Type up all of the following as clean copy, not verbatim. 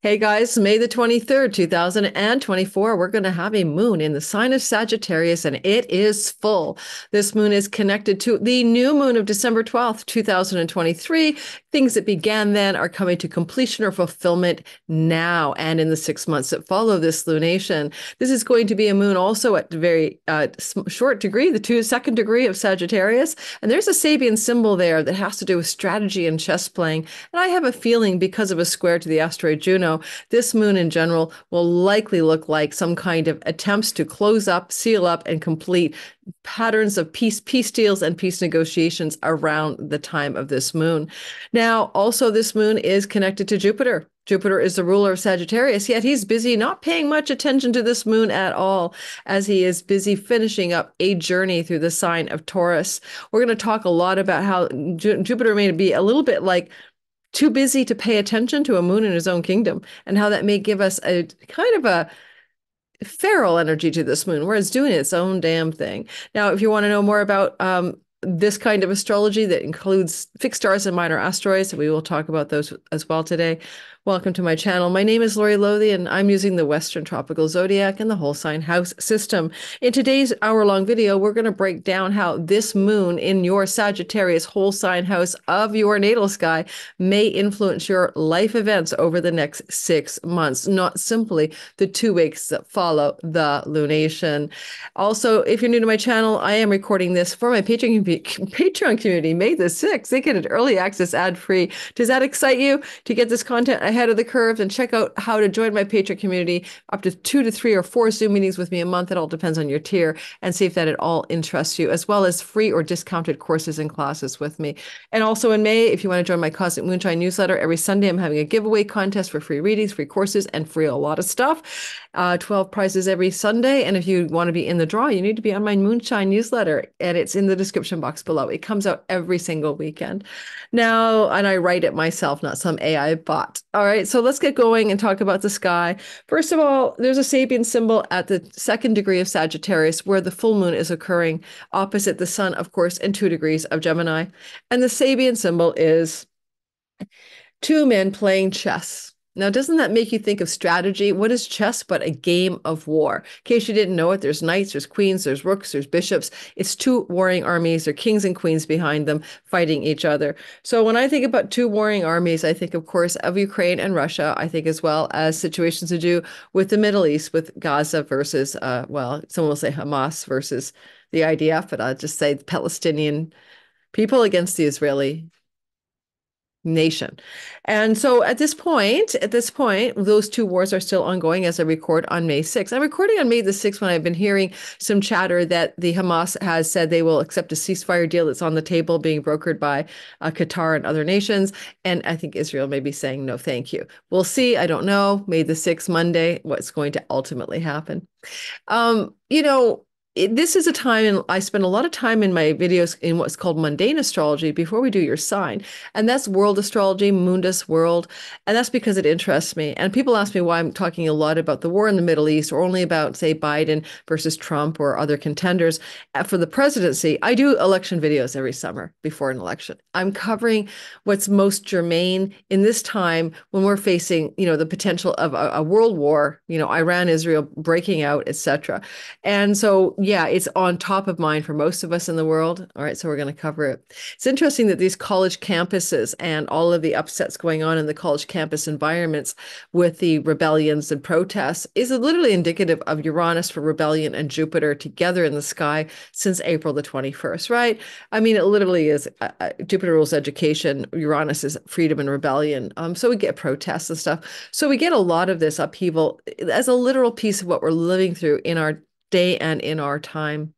Hey guys, May the 23rd, 2024, we're going to have a moon in the sign of Sagittarius and it is full. This moon is connected to the new moon of December 12th, 2023. Things that began then are coming to completion or fulfillment now and in the 6 months that follow this lunation. This is going to be a moon also at the very short degree, the second degree of Sagittarius. And there's a Sabian symbol there that has to do with strategy and chess playing. And I have a feeling because of a square to the asteroid Juno, this moon in general will likely look like some kind of attempts to close up, seal up, and complete patterns of peace deals and peace negotiations around the time of this moon. Now, also this moon is connected to Jupiter. Jupiter is the ruler of Sagittarius, yet he's busy not paying much attention to this moon at all, as he is busy finishing up a journey through the sign of Taurus. We're going to talk a lot about how Jupiter may be a little bit like too busy to pay attention to a moon in his own kingdom, and how that may give us a kind of a feral energy to this moon, where it's doing its own damn thing. Now, if you want to know more about this kind of astrology that includes fixed stars and minor asteroids, we will talk about those as well today. Welcome to my channel. My name is Lori Lothe, and I'm using the Western Tropical Zodiac and the whole sign house system. In today's hour-long video, we're going to break down how this moon in your Sagittarius whole sign house of your natal sky may influence your life events over the next 6 months, not simply the 2 weeks that follow the lunation. Also, if you're new to my channel, I am recording this for my Patreon community, May the 6th. They get an early access ad-free. Does that excite you to get this content ahead of the curve? And check out how to join my Patreon community, up to 2 to 3 or 4 Zoom meetings with me a month. It all depends on your tier, and see if that at all interests you, as well as free or discounted courses and classes with me. And also in May, if you want to join my Cosmic Moonshine newsletter, every Sunday I'm having a giveaway contest for free readings, free courses, and free a lot of stuff. 12 prizes every Sunday. And if you want to be in the draw, you need to be on my Moonshine newsletter, and it's in the description box below. It comes out every single weekend. Now, and I write it myself, not some AI bot. All right, so let's get going and talk about the sky. First of all, there's a Sabian symbol at the second degree of Sagittarius, where the full moon is occurring opposite the sun, of course, and 2 degrees of Gemini. And the Sabian symbol is 2 men playing chess. Now, doesn't that make you think of strategy? What is chess but a game of war? In case you didn't know it, there's knights, there's queens, there's rooks, there's bishops. It's 2 warring armies, there are kings and queens behind them fighting each other. So when I think about 2 warring armies, I think, of course, of Ukraine and Russia. I think as well as situations to do with the Middle East, with Gaza versus, well, someone will say Hamas versus the IDF, but I'll just say the Palestinian people against the Israeli nation. And so at this point, those 2 wars are still ongoing as I record on May 6th. I'm recording on May the 6th when I've been hearing some chatter that the Hamas has said they will accept a ceasefire deal that's on the table being brokered by Qatar and other nations. And I think Israel may be saying, no, thank you. We'll see. I don't know. May the 6th, Monday, what's going to ultimately happen. This is a time, and I spend a lot of time in my videos in what's called mundane astrology before we do your sign. And that's world astrology, mundus world. And that's because it interests me. And people ask me why I'm talking a lot about the war in the Middle East, or only about, say, Biden versus Trump or other contenders for the presidency. I do election videos every summer before an election. I'm covering what's most germane in this time when we're facing, the potential of a world war, Iran, Israel breaking out, etc. And so, yeah, it's on top of mind for most of us in the world. All right, so we're going to cover it. It's interesting that these college campuses and all of the upsets going on in the college campus environments with the rebellions and protests is literally indicative of Uranus for rebellion and Jupiter together in the sky since April the 21st, right? I mean, it literally is Jupiter rules education, Uranus is freedom and rebellion. So we get protests and stuff. So we get a lot of this upheaval as a literal piece of what we're living through in our day and in our time.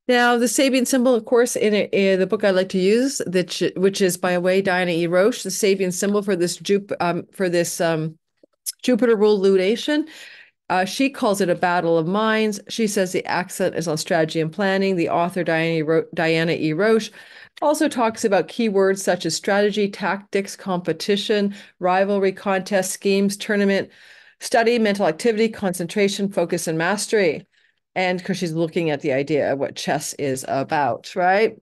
Now, the Sabian symbol, of course, in the book I like to use, which is by way Diana E. Roche, the Sabian symbol for this Jupiter ruled lunation. She calls it a battle of minds. She says the accent is on strategy and planning. The author, Diana E. Roche, also talks about keywords such as strategy, tactics, competition, rivalry, contest, schemes, tournament, study, mental activity, concentration, focus, and mastery. And because she's looking at the idea of what chess is about, right?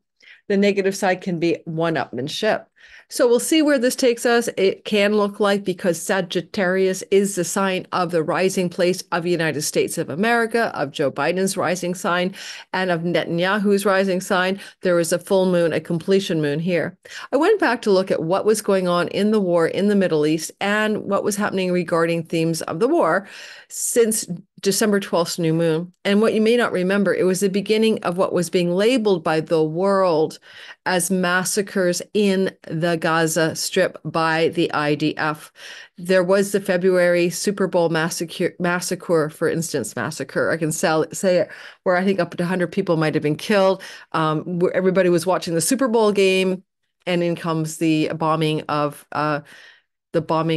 The negative side can be one-upmanship. So we'll see where this takes us. It can look like, because Sagittarius is the sign of the rising place of the United States of America, of Joe Biden's rising sign, and of Netanyahu's rising sign, there is a full moon, a completion moon here. I went back to look at what was going on in the war in the Middle East and what was happening regarding themes of the war since December 12th new moon. And what you may not remember, it was the beginning of what was being labeled by the world as massacres in the Gaza Strip by the IDF. There was the February Super Bowl massacre, for instance, massacre. I can say it, where I think up to 100 people might have been killed. Where everybody was watching the Super Bowl game, and in comes the bombing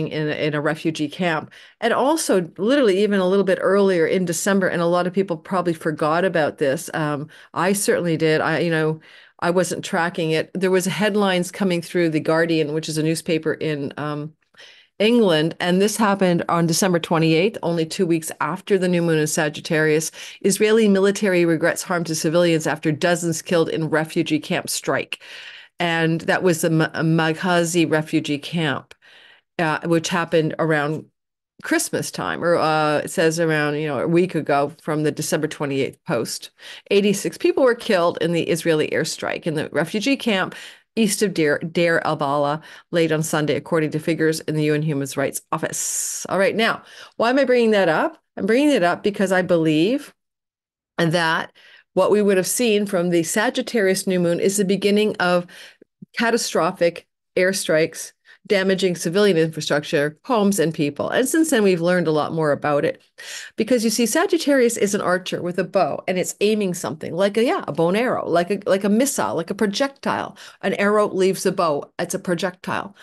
in a refugee camp. And also literally even a little bit earlier in December, and a lot of people probably forgot about this. I certainly did. I wasn't tracking it. There was headlines coming through The Guardian, which is a newspaper in England, and this happened on December 28th, only 2 weeks after the new moon in Sagittarius. Israeli military regrets harm to civilians after dozens killed in refugee camp strike. And that was the Maghazi refugee camp, which happened around Christmas time, or it says around, a week ago from the December 28th post. 86 people were killed in the Israeli airstrike in the refugee camp east of Deir al-Balah late on Sunday, according to figures in the UN Human Rights Office. All right, now, why am I bringing that up? I'm bringing it up because I believe that what we would have seen from the Sagittarius new moon is the beginning of catastrophic airstrikes damaging civilian infrastructure, homes, and people. And since then, we've learned a lot more about it. Because you see, Sagittarius is an archer with a bow, and it's aiming something like a bow and arrow, like a missile, like a projectile. An arrow leaves the bow. It's a projectile.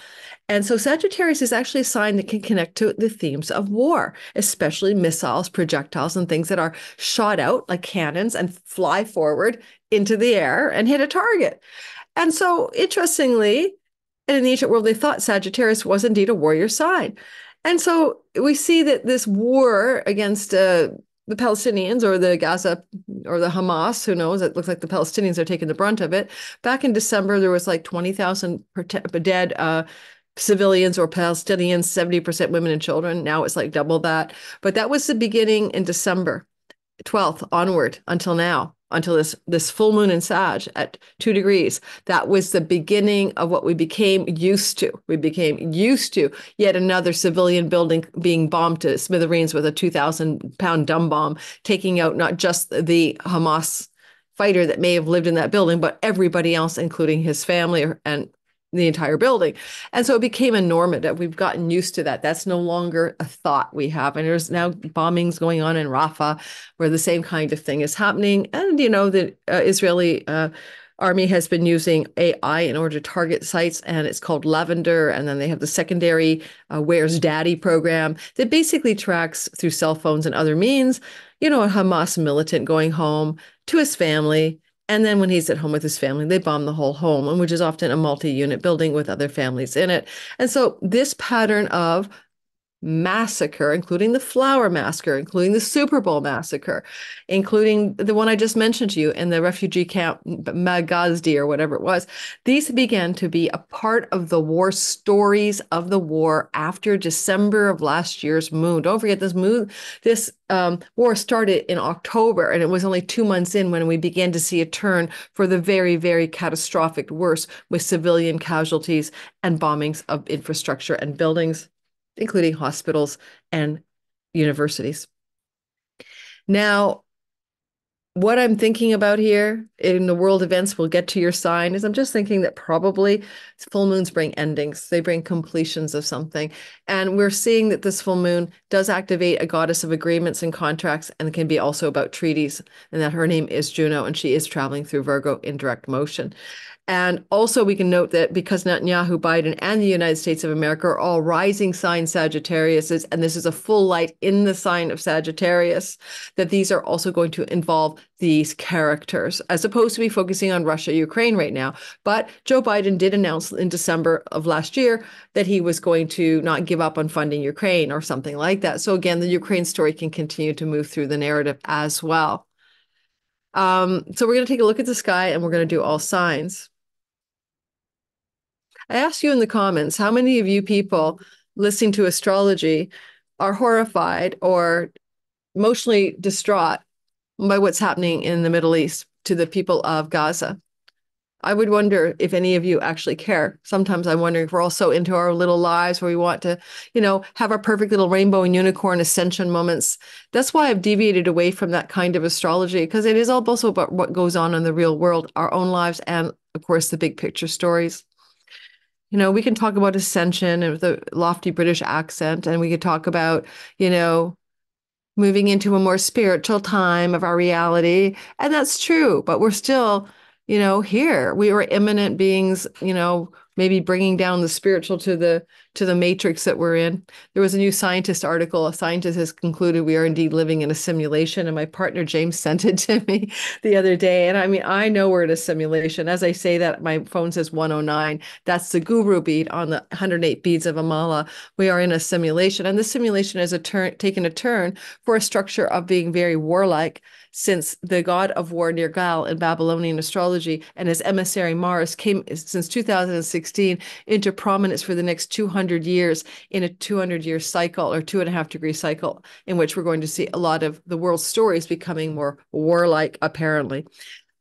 And so Sagittarius is actually a sign that can connect to the themes of war, especially missiles, projectiles, and things that are shot out like cannons and fly forward into the air and hit a target. And so, interestingly, in the ancient world, they thought Sagittarius was indeed a warrior sign. And so we see that this war against the Palestinians, or the Gaza, or the Hamas, who knows, it looks like the Palestinians are taking the brunt of it. Back in December, there was like 20,000 dead civilians or Palestinians, 70% women and children. Now it's like double that. But that was the beginning in December 12th onward until now, until this full moon in Sag at 2 degrees. That was the beginning of what we became used to. We became used to yet another civilian building being bombed to smithereens with a 2,000-pound dumb bomb, taking out not just the Hamas fighter that may have lived in that building, but everybody else, including his family and the entire building. And so it became a normative. We've gotten used to that. That's no longer a thought we have. And there's now bombings going on in Rafah where the same kind of thing is happening. And, the Israeli army has been using AI in order to target sites, and it's called Lavender. And then they have the secondary Where's Daddy program that basically tracks through cell phones and other means, a Hamas militant going home to his family. And then when he's at home with his family, they bomb the whole home, which is often a multi-unit building with other families in it. And so this pattern of massacre, including the Flower Massacre, including the Super Bowl Massacre, including the one I just mentioned to you in the refugee camp, Magazdi or whatever it was, these began to be a part of the war stories of the war after December of last year's moon. Don't forget this war started in October, and it was only 2 months in when we began to see a turn for the very, very catastrophic worse with civilian casualties and bombings of infrastructure and buildings, including hospitals and universities. Now, what I'm thinking about here in the world events, we'll get to your sign, is I'm just thinking that probably full moons bring endings. They bring completions of something. And we're seeing that this full moon does activate a goddess of agreements and contracts, and it can be also about treaties, and that her name is Juno, and she is traveling through Virgo in direct motion. And also we can note that because Netanyahu, Biden, and the United States of America are all rising sign Sagittarius, and this is a full light in the sign of Sagittarius, that these are also going to involve these characters, as opposed to be focusing on Russia, Ukraine right now. But Joe Biden did announce in December of last year that he was going to not give up on funding Ukraine or something like that. So again, the Ukraine story can continue to move through the narrative as well. So we're going to take a look at the sky, and we're going to do all signs. I asked you in the comments, how many of you people listening to astrology are horrified or emotionally distraught by what's happening in the Middle East to the people of Gaza? I would wonder if any of you actually care. Sometimes I'm wondering if we're all so into our little lives where we want to, have our perfect little rainbow and unicorn ascension moments. That's why I've deviated away from that kind of astrology, because it is also about what goes on in the real world, our own lives, and of course, the big picture stories. We can talk about ascension and the lofty British accent, and we could talk about, moving into a more spiritual time of our reality. And that's true, but we're still, here. We are immanent beings, maybe bringing down the spiritual to the matrix that we're in. There was a new scientist article. A scientist has concluded we are indeed living in a simulation. And my partner James sent it to me the other day. And I mean, I know we're in a simulation. As I say that, my phone says 109. That's the guru bead on the 108 beads of a mala. We are in a simulation. And this simulation has taken a turn for a structure of being very warlike, since the god of war Nergal in Babylonian astrology and his emissary Mars came since 2016 into prominence for the next 200 years in a 200-year cycle, or 2.5-degree cycle, in which we're going to see a lot of the world's stories becoming more warlike, apparently.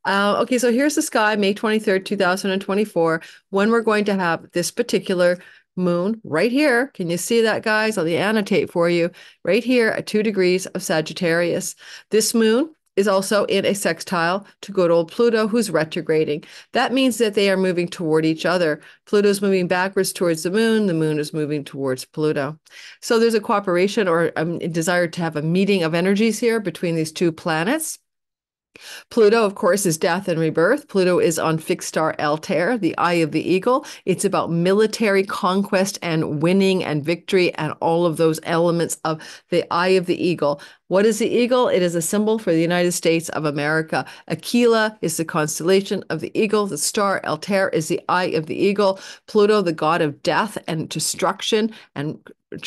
Okay, so here's the sky, May 23rd, 2024, when we're going to have this particular moon right here. Can you see that, guys? I'll annotate for you right here at 2 degrees of Sagittarius. This moon is also in a sextile to good old Pluto, who's retrograding. That means that they are moving toward each other. Pluto's moving backwards towards the moon is moving towards Pluto. So there's a cooperation or a desire to have a meeting of energies here between these two planets. Pluto, of course, is death and rebirth. Pluto is on fixed star Altair, the eye of the eagle. It's about military conquest and winning and victory and all of those elements of the eye of the eagle. What is the eagle? It is a symbol for the United States of America. Aquila is the constellation of the eagle. The star Altair is the eye of the eagle. Pluto, the god of death and destruction and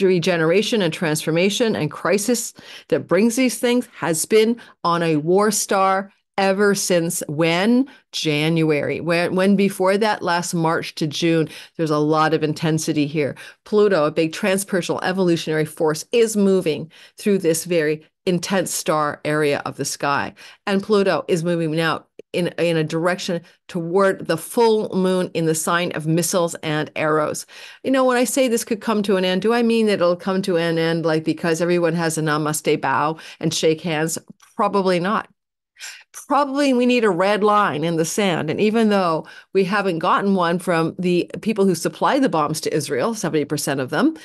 regeneration and transformation and crisis that brings these things, has been on a war star ever since when? January. When before that, last March to June, there's a lot of intensity here. Pluto, a big transpersonal evolutionary force, is moving through this very intense star area of the sky. And Pluto is moving now in a direction toward the full moon in the sign of missiles and arrows. When I say this could come to an end, do I mean that it'll come to an end like because everyone has a namaste bow and shake hands? Probably not. Probably we need a red line in the sand. And even though we haven't gotten one from the people who supply the bombs to Israel, 70% of them,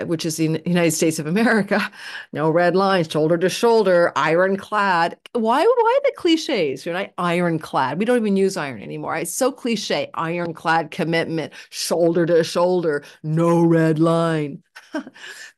which is the United States of America, no red lines, shoulder to shoulder, ironclad. Why the cliches? Right? Ironclad. We don't even use iron anymore. It's so cliche. Ironclad commitment, shoulder to shoulder, no red line.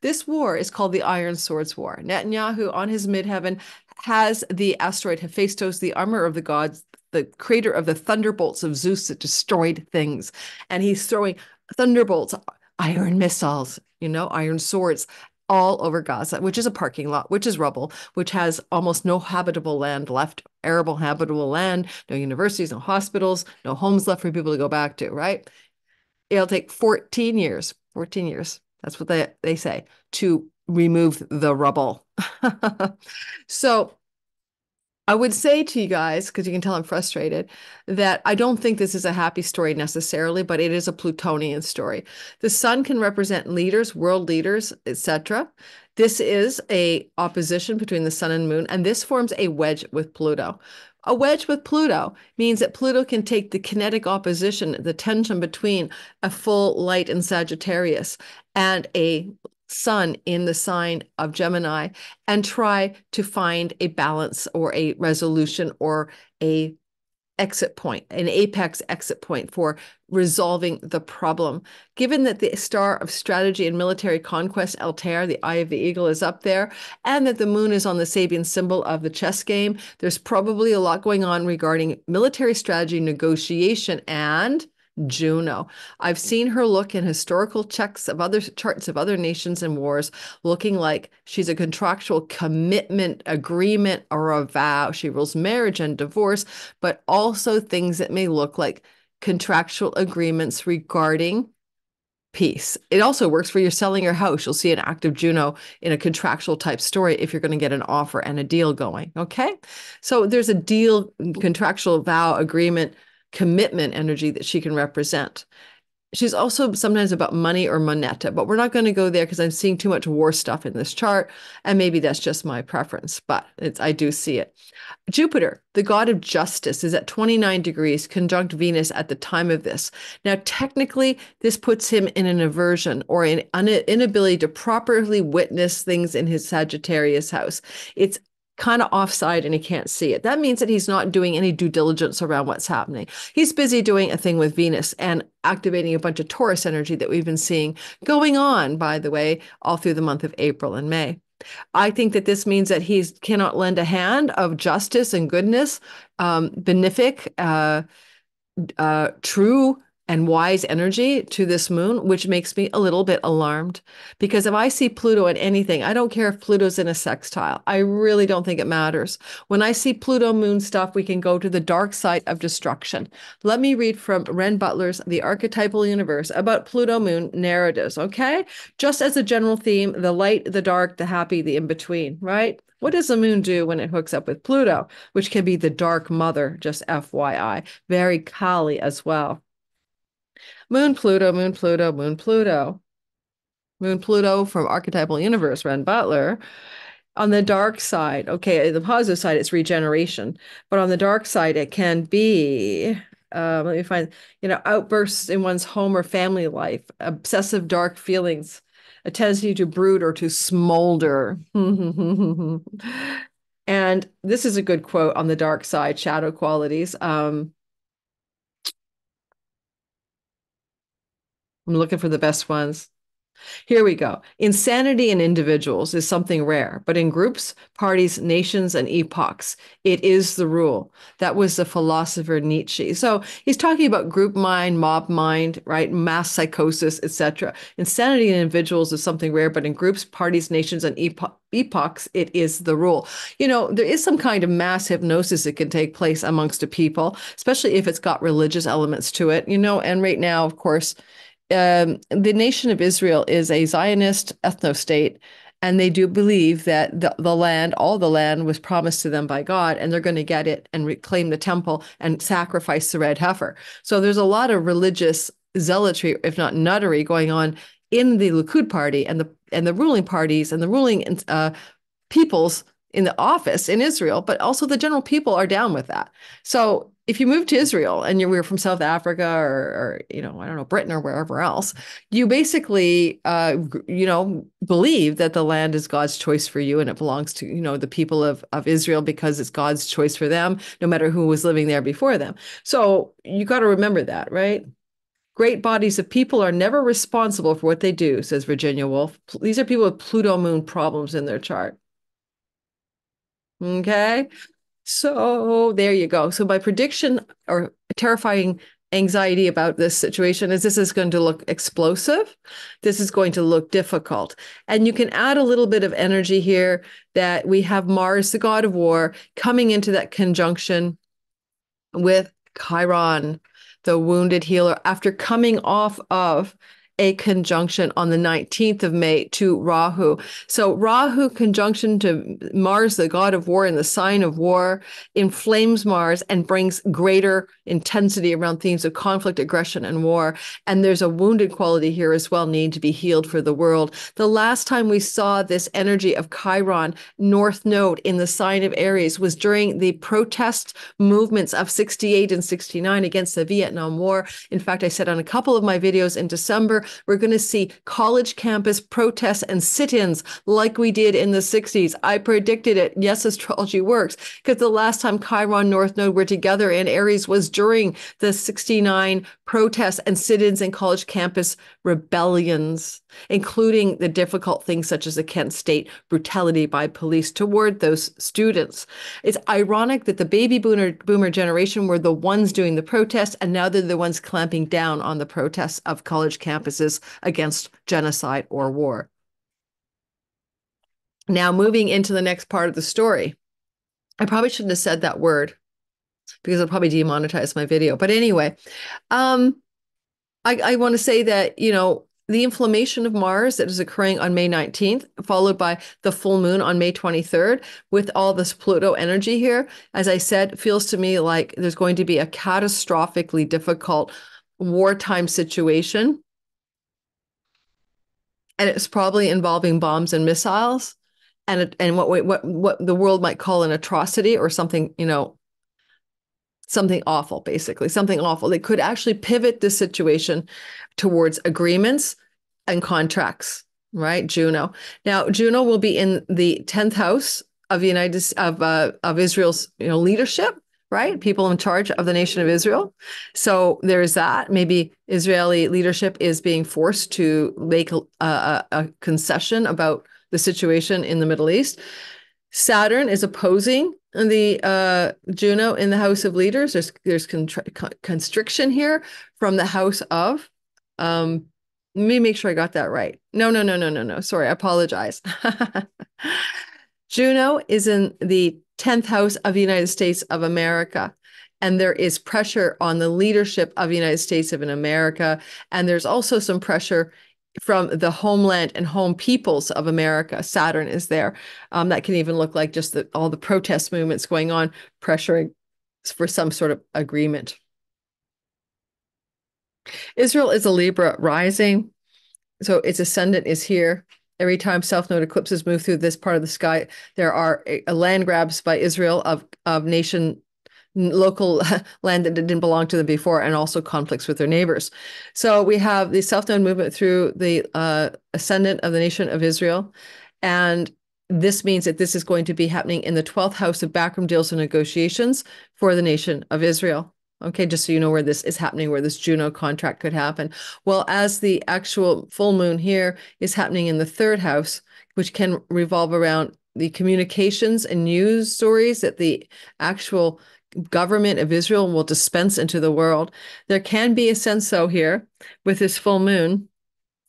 This war is called the Iron Swords War. Netanyahu on his midheaven has the asteroid Hephaestus, the armor of the gods, the creator of the thunderbolts of Zeus that destroyed things. And he's throwing thunderbolts, iron missiles, iron swords all over Gaza, which is a parking lot, which is rubble, which has almost no habitable land left, arable habitable land, no universities, no hospitals, no homes left for people to go back to, right? It'll take 14 years. That's what they say, to remove the rubble. So I would say to you guys, because you can tell I'm frustrated, that I don't think this is a happy story necessarily, but it is a Plutonian story. The sun can represent leaders, world leaders, etc. This is a opposition between the sun and moon, and this forms a wedge with Pluto. A wedge with Pluto means that Pluto can take the kinetic opposition, the tension between a full light in Sagittarius and a sun in the sign of Gemini, and try to find a balance or a resolution or a exit point, an apex exit point for resolving the problem. Given that the star of strategy and military conquest, Altair, the eye of the eagle, is up there, and that the moon is on the Sabian symbol of the chess game, there's probably a lot going on regarding military strategy, negotiation, and Juno. I've seen her look in historical checks of other charts of other nations and wars, looking like she's a contractual commitment, agreement, or a vow. She rules marriage and divorce, but also things that may look like contractual agreements regarding peace. It also works for you're selling your house. You'll see an active Juno in a contractual type story if you're going to get an offer and a deal going. Okay. So there's a deal, contractual vow, agreement, commitment energy that she can represent. She's also sometimes about money or moneta, but we're not going to go there because I'm seeing too much war stuff in this chart. And maybe that's just my preference, but I do see it. Jupiter, the god of justice, is at 29 degrees conjunct Venus at the time of this. Now, technically, this puts him in an aversion or an inability to properly witness things in his Sagittarius house. It's kind of offside and he can't see it. That means that he's not doing any due diligence around what's happening. He's busy doing a thing with Venus and activating a bunch of Taurus energy that we've been seeing going on, by the way, all through the month of April and May. I think that this means that he cannot lend a hand of justice and goodness, benefic, true and wise energy to this moon, which makes me a little bit alarmed. Because if I see Pluto in anything, I don't care if Pluto's in a sextile. I really don't think it matters. When I see Pluto moon stuff, we can go to the dark side of destruction. Let me read from Renn Butler's The Archetypal Universe about Pluto moon narratives, okay? Just as a general theme, the light, the dark, the happy, the in-between, right? What does the moon do when it hooks up with Pluto, which can be the dark mother, just FYI, very Kali as well. Moon, Pluto, Moon, Pluto, Moon, Pluto. Moon, Pluto from Archetypal Universe, Renn Butler. On the dark side, okay, the positive side, it's regeneration. But on the dark side, it can be, let me find, outbursts in one's home or family life, obsessive dark feelings, a tendency to brood or to smolder. And this is a good quote on the dark side, shadow qualities. I'm looking for the best ones. Here we go. Insanity in individuals is something rare, but in groups, parties, nations, and epochs, it is the rule. That was the philosopher Nietzsche. So he's talking about group mind, mob mind, right? Mass psychosis, etc. Insanity in individuals is something rare, but in groups, parties, nations, and epochs, it is the rule. There is some kind of mass hypnosis that can take place amongst a people, especially if it's got religious elements to it, and right now, of course, the nation of Israel is a Zionist ethno-state, and they do believe that the land, all the land, was promised to them by God, and they're going to get it and reclaim the temple and sacrifice the red heifer. So there's a lot of religious zealotry, if not nuttery, going on in the Likud party and the ruling parties and the ruling peoples in the office in Israel, but also the general people are down with that. So if you move to Israel and we're from South Africa or I don't know, Britain or wherever else, you basically, believe that the land is God's choice for you and it belongs to, the people of Israel because it's God's choice for them, no matter who was living there before them. So you got to remember that, right? Great bodies of people are never responsible for what they do, says Virginia Woolf. These are people with Pluto moon problems in their chart. Okay. So there you go. So my prediction or terrifying anxiety about this situation is this is going to look explosive. This is going to look difficult. And you can add a little bit of energy here that we have Mars, the god of war, coming into that conjunction with Chiron, the wounded healer, after coming off of a conjunction on the 19th of May to Rahu. So Rahu conjunction to Mars, the god of war in the sign of war, inflames Mars and brings greater intensity around themes of conflict, aggression, and war. And there's a wounded quality here as well, need to be healed for the world. The last time we saw this energy of Chiron, North Node in the sign of Aries, was during the protest movements of 68 and 69 against the Vietnam War. In fact, I said on a couple of my videos in December, we're going to see college campus protests and sit-ins like we did in the 60s. I predicted it. Yes, astrology works, because the last time Chiron, North Node were together in Aries was during the 69 protests and sit-ins and college campus rebellions, including the difficult things such as the Kent State brutality by police toward those students. It's ironic that the baby boomer generation were the ones doing the protests, and now they're the ones clamping down on the protests of college campuses against genocide or war. Now, moving into the next part of the story. I probably shouldn't have said that word. because it'll probably demonetize my video. But anyway, I want to say that, the inflammation of Mars that is occurring on May 19th, followed by the full moon on May 23rd, with all this Pluto energy here, as I said, feels to me like there's going to be a catastrophically difficult wartime situation. And it's probably involving bombs and missiles and what the world might call an atrocity or something, something awful, basically, something awful. They could actually pivot this situation towards agreements and contracts, right? Juno. Now, Juno will be in the 10th house of Israel's, leadership, right? People in charge of the nation of Israel. So there's that. Maybe Israeli leadership is being forced to make a concession about the situation in the Middle East. Saturn is opposing the Juno in the house of leaders. There's constriction here from the house of. Let me make sure I got that right. No. Sorry, I apologize. Juno is in the 10th house of the United States of America. And there is pressure on the leadership of the United States of America. And there's also some pressure from the homeland and home peoples of America. Saturn is there. That can even look like just all the protest movements going on, pressuring for some sort of agreement. Israel is a Libra rising, so its ascendant is here. Every time South Node eclipses move through this part of the sky, there are land grabs by Israel of local land that didn't belong to them before, and also conflicts with their neighbors. So we have the South Node movement through the ascendant of the nation of Israel. And this means that this is going to be happening in the 12th house of backroom deals and negotiations for the nation of Israel. Okay, just so you know where this is happening, where this Juno contract could happen. Well, as the actual full moon here is happening in the 3rd house, which can revolve around the communications and news stories that the actual government of Israel will dispense into the world. There can be a sense, though, here with this full moon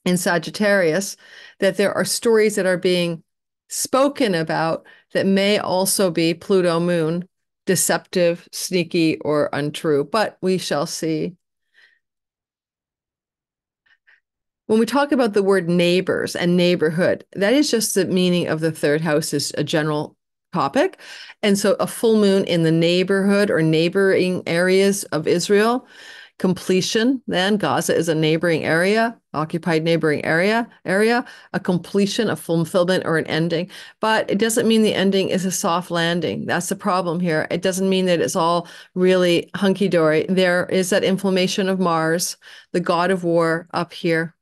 in Sagittarius, that there are stories that are being spoken about that may also be Pluto moon, deceptive, sneaky, or untrue, but we shall see. When we talk about the word neighbors and neighborhood, that is just the meaning of the 3rd house is a general topic. And so a full moon in the neighborhood or neighboring areas of Israel, completion, then Gaza is a neighboring area, occupied neighboring area, a completion, a fulfillment, or an ending. But it doesn't mean the ending is a soft landing. That's the problem here. It doesn't mean that it's all really hunky-dory. There is that inflammation of Mars, the god of war, up here.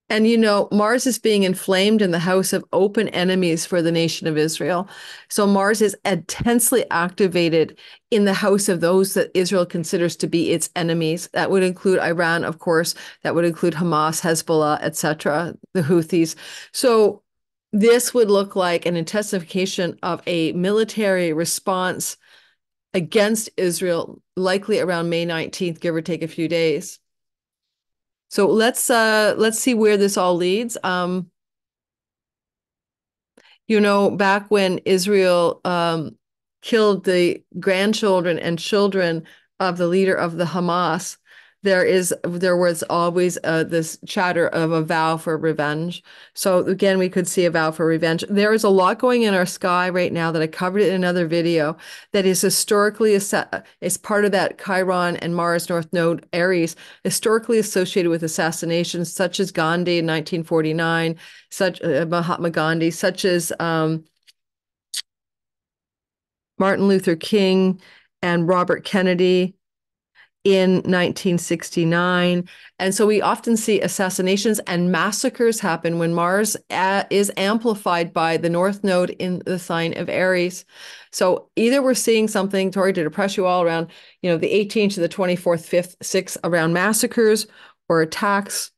And Mars is being inflamed in the house of open enemies for the nation of Israel. So Mars is intensely activated in the house of those that Israel considers to be its enemies. That would include Iran, of course. That would include Hamas, Hezbollah, etc., the Houthis. So this would look like an intensification of a military response against Israel, likely around May 19th, give or take a few days. So let's see where this all leads. Back when Israel killed the grandchildren and children of the leader of the Hamas, there was always this chatter of a vow for revenge. So again, we could see a vow for revenge. There is a lot going in our sky right now that I covered in another video that is historically is part of that Chiron and Mars North Node Aries, historically associated with assassinations such as Gandhi in 1949, such Mahatma Gandhi, such as Martin Luther King and Robert Kennedy in 1969. And so we often see assassinations and massacres happen when Mars is amplified by the North Node in the sign of Aries. So either we're seeing something, Tori, to depress you all around, the 18th to the 24th, 5th, 6th around massacres or attacks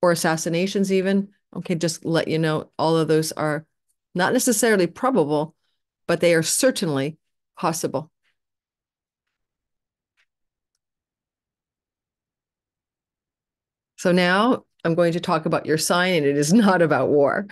or assassinations even. Okay, just let you know, all of those are not necessarily probable, but they are certainly possible. So now I'm going to talk about your sign, and it is not about war.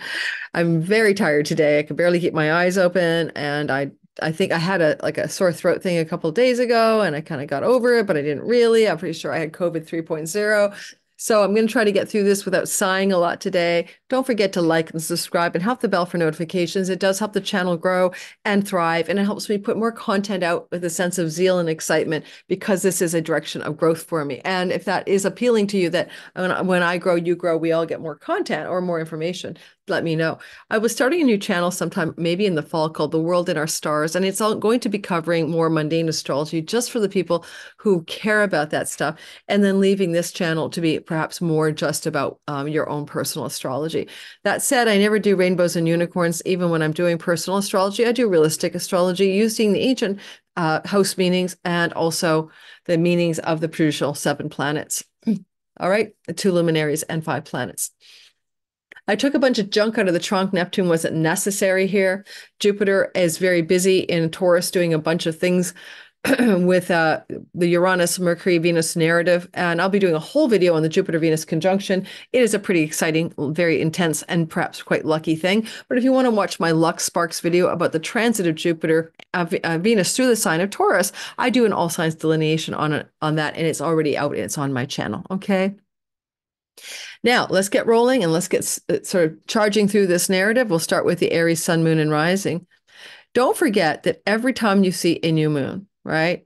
I'm very tired today. I could barely keep my eyes open, and I think I had a sore throat thing a couple of days ago, and I kind of got over it, but I didn't really. I'm pretty sure I had COVID 3.0. So I'm going to try to get through this without sighing a lot today. Don't forget to like and subscribe and hit the bell for notifications. It does help the channel grow and thrive, and it helps me put more content out with a sense of zeal and excitement, because this is a direction of growth for me. And if that is appealing to you, that when I grow, you grow, we all get more content or more information, let me know. I was starting a new channel sometime maybe in the fall called The World in Our Stars, and it's all going to be covering more mundane astrology just for the people who care about that stuff, and then leaving this channel to be perhaps more just about your own personal astrology. That said, I never do rainbows and unicorns. Even when I'm doing personal astrology, I do realistic astrology using the ancient house meanings and also the meanings of the crucial 7 planets. All right, the 2 luminaries and 5 planets. I took a bunch of junk out of the trunk. Neptune wasn't necessary here. Jupiter is very busy in Taurus doing a bunch of things with the Uranus, Mercury, Venus narrative. And I'll be doing a whole video on the Jupiter-Venus conjunction. It is a pretty exciting, very intense, and perhaps quite lucky thing. But if you want to watch my Luck Sparks video about the transit of Jupiter, Venus through the sign of Taurus, I do an all signs delineation on that, and it's already out and it's on my channel. Okay. Now, let's get rolling and let's get sort of charging through this narrative. We'll start with the Aries sun, moon, and rising. Don't forget that every time you see a new moon, right?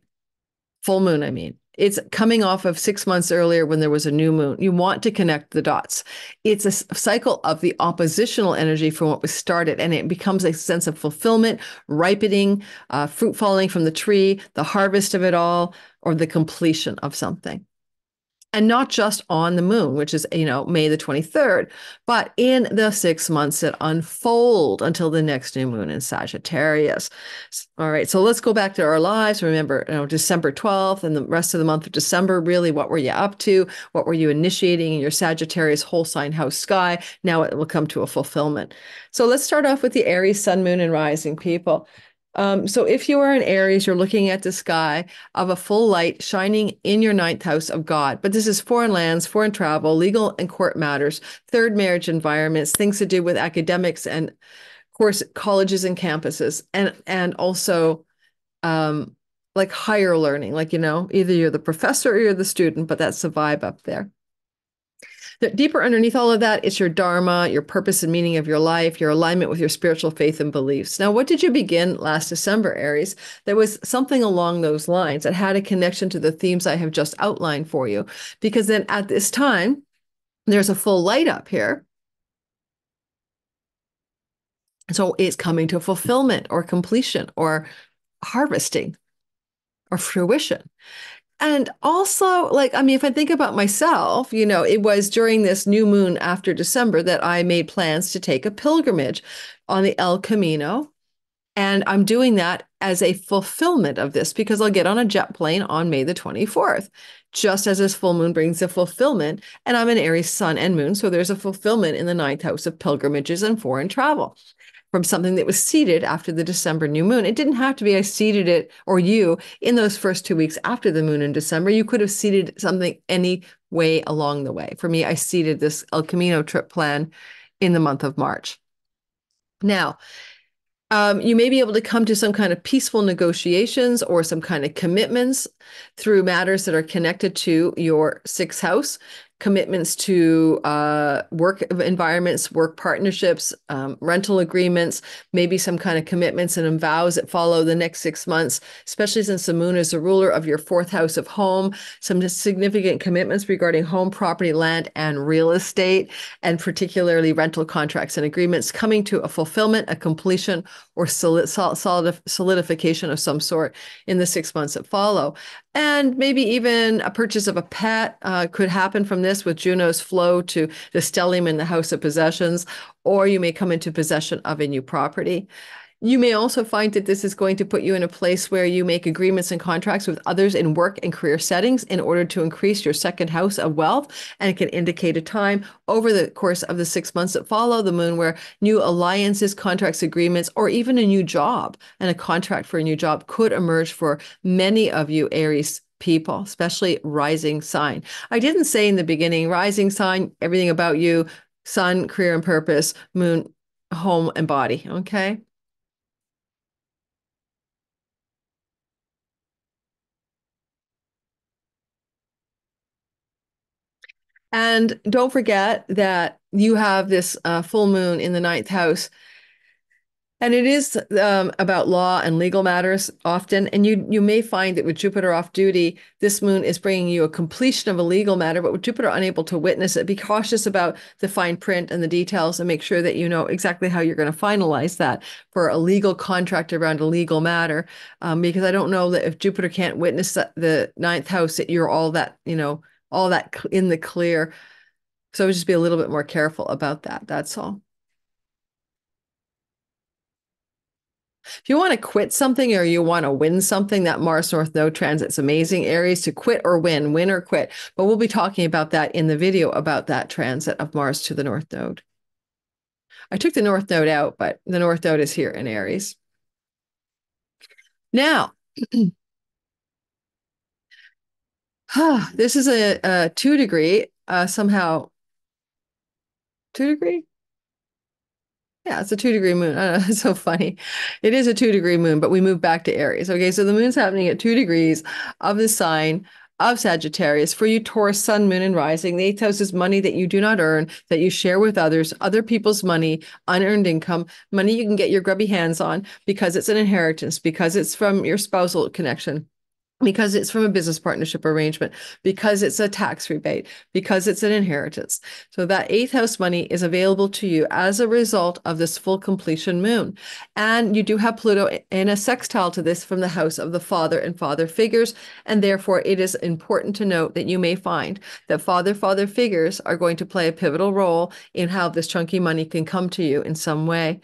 Full moon, I mean, it's coming off of 6 months earlier when there was a new moon. You want to connect the dots. It's a cycle of the oppositional energy from what was started, and it becomes a sense of fulfillment, ripening, fruit falling from the tree, the harvest of it all, or the completion of something. And not just on the moon, which is, May the 23rd, but in the 6 months that unfold until the next new moon in Sagittarius. All right, so let's go back to our lives. Remember, December 12th and the rest of the month of December, really, what were you up to? What were you initiating in your Sagittarius whole sign house sky? Now it will come to a fulfillment. So let's start off with the Aries sun, moon, and rising people. So if you are an Aries, you're looking at the sky of a full light shining in your 9th house of God. But this is foreign lands, foreign travel, legal and court matters, third marriage environments, things to do with academics and, of course, colleges and campuses, and also like higher learning, like, either you're the professor or you're the student, but that's the vibe up there. The deeper underneath all of that, it's your dharma, your purpose and meaning of your life, your alignment with your spiritual faith and beliefs. Now, what did you begin last December, Aries? There was something along those lines that had a connection to the themes I have just outlined for you, because then at this time, there's a full light up here. So it's coming to fulfillment or completion or harvesting or fruition. And also, if I think about myself, it was during this new moon after December that I made plans to take a pilgrimage on the El Camino. And I'm doing that as a fulfillment of this, because I'll get on a jet plane on May the 24th, just as this full moon brings a fulfillment. And I'm an Aries sun and moon, so there's a fulfillment in the 9th house of pilgrimages and foreign travel from something that was seeded after the December new moon. It didn't have to be I seeded it, or you, in those first 2 weeks after the moon in December. You could have seeded something any way along the way. For me, I seeded this El Camino trip plan in the month of March. Now, you may be able to come to some kind of peaceful negotiations or some kind of commitments through matters that are connected to your 6th house. Commitments to work environments, work partnerships, rental agreements, maybe some kind of commitments and vows that follow the next 6 months, especially since the moon is the ruler of your 4th house of home. Some significant commitments regarding home, property, land, and real estate, and particularly rental contracts and agreements coming to a fulfillment, a completion, or solidification of some sort in the 6 months that follow. And maybe even a purchase of a pet could happen from this, with Juno's flow to the stellium in the house of possessions, or you may come into possession of a new property. You may also find that this is going to put you in a place where you make agreements and contracts with others in work and career settings in order to increase your 2nd house of wealth. And it can indicate a time over the course of the 6 months that follow the moon where new alliances, contracts, agreements, or even a new job and a contract for a new job could emerge for many of you Aries people, especially rising sign. I didn't say in the beginning, rising sign, everything about you, sun, career and purpose, moon, home and body, okay? And don't forget that you have this full moon in the ninth house. And it is about law and legal matters often. And you may find that with Jupiter off duty, this moon is bringing you a completion of a legal matter, but with Jupiter unable to witness it, be cautious about the fine print and the details and make sure that you know exactly how you're going to finalize that for a legal contract around a legal matter. Because I don't know that if Jupiter can't witness the ninth house, that you're all that, all that in the clear. So just be a little bit more careful about that. That's all. If you want to quit something or you want to win something, that Mars North Node transit's amazing. Aries to quit or win or quit. But we'll be talking about that in the video about that transit of Mars to the North Node. I took the North Node out, but the North Node is here in Aries. Now, this is a 2 degree, somehow 2 degree? Yeah, it's a 2 degree moon. I don't know, it's so funny. It is a 2 degree moon, but we move back to Aries. Okay, so the moon's happening at 2 degrees of the sign of Sagittarius. For you, Taurus, sun, moon, and rising. The eighth house is money that you do not earn, that you share with others, other people's money, unearned income, money you can get your grubby hands on because it's an inheritance, because it's from your spousal connection, because it's from a business partnership arrangement, because it's a tax rebate, because it's an inheritance. So that eighth house money is available to you as a result of this full completion moon. And you do have Pluto in a sextile to this from the house of the father and father figures. And therefore, it is important to note that you may find that father figures are going to play a pivotal role in how this chunky money can come to you in some way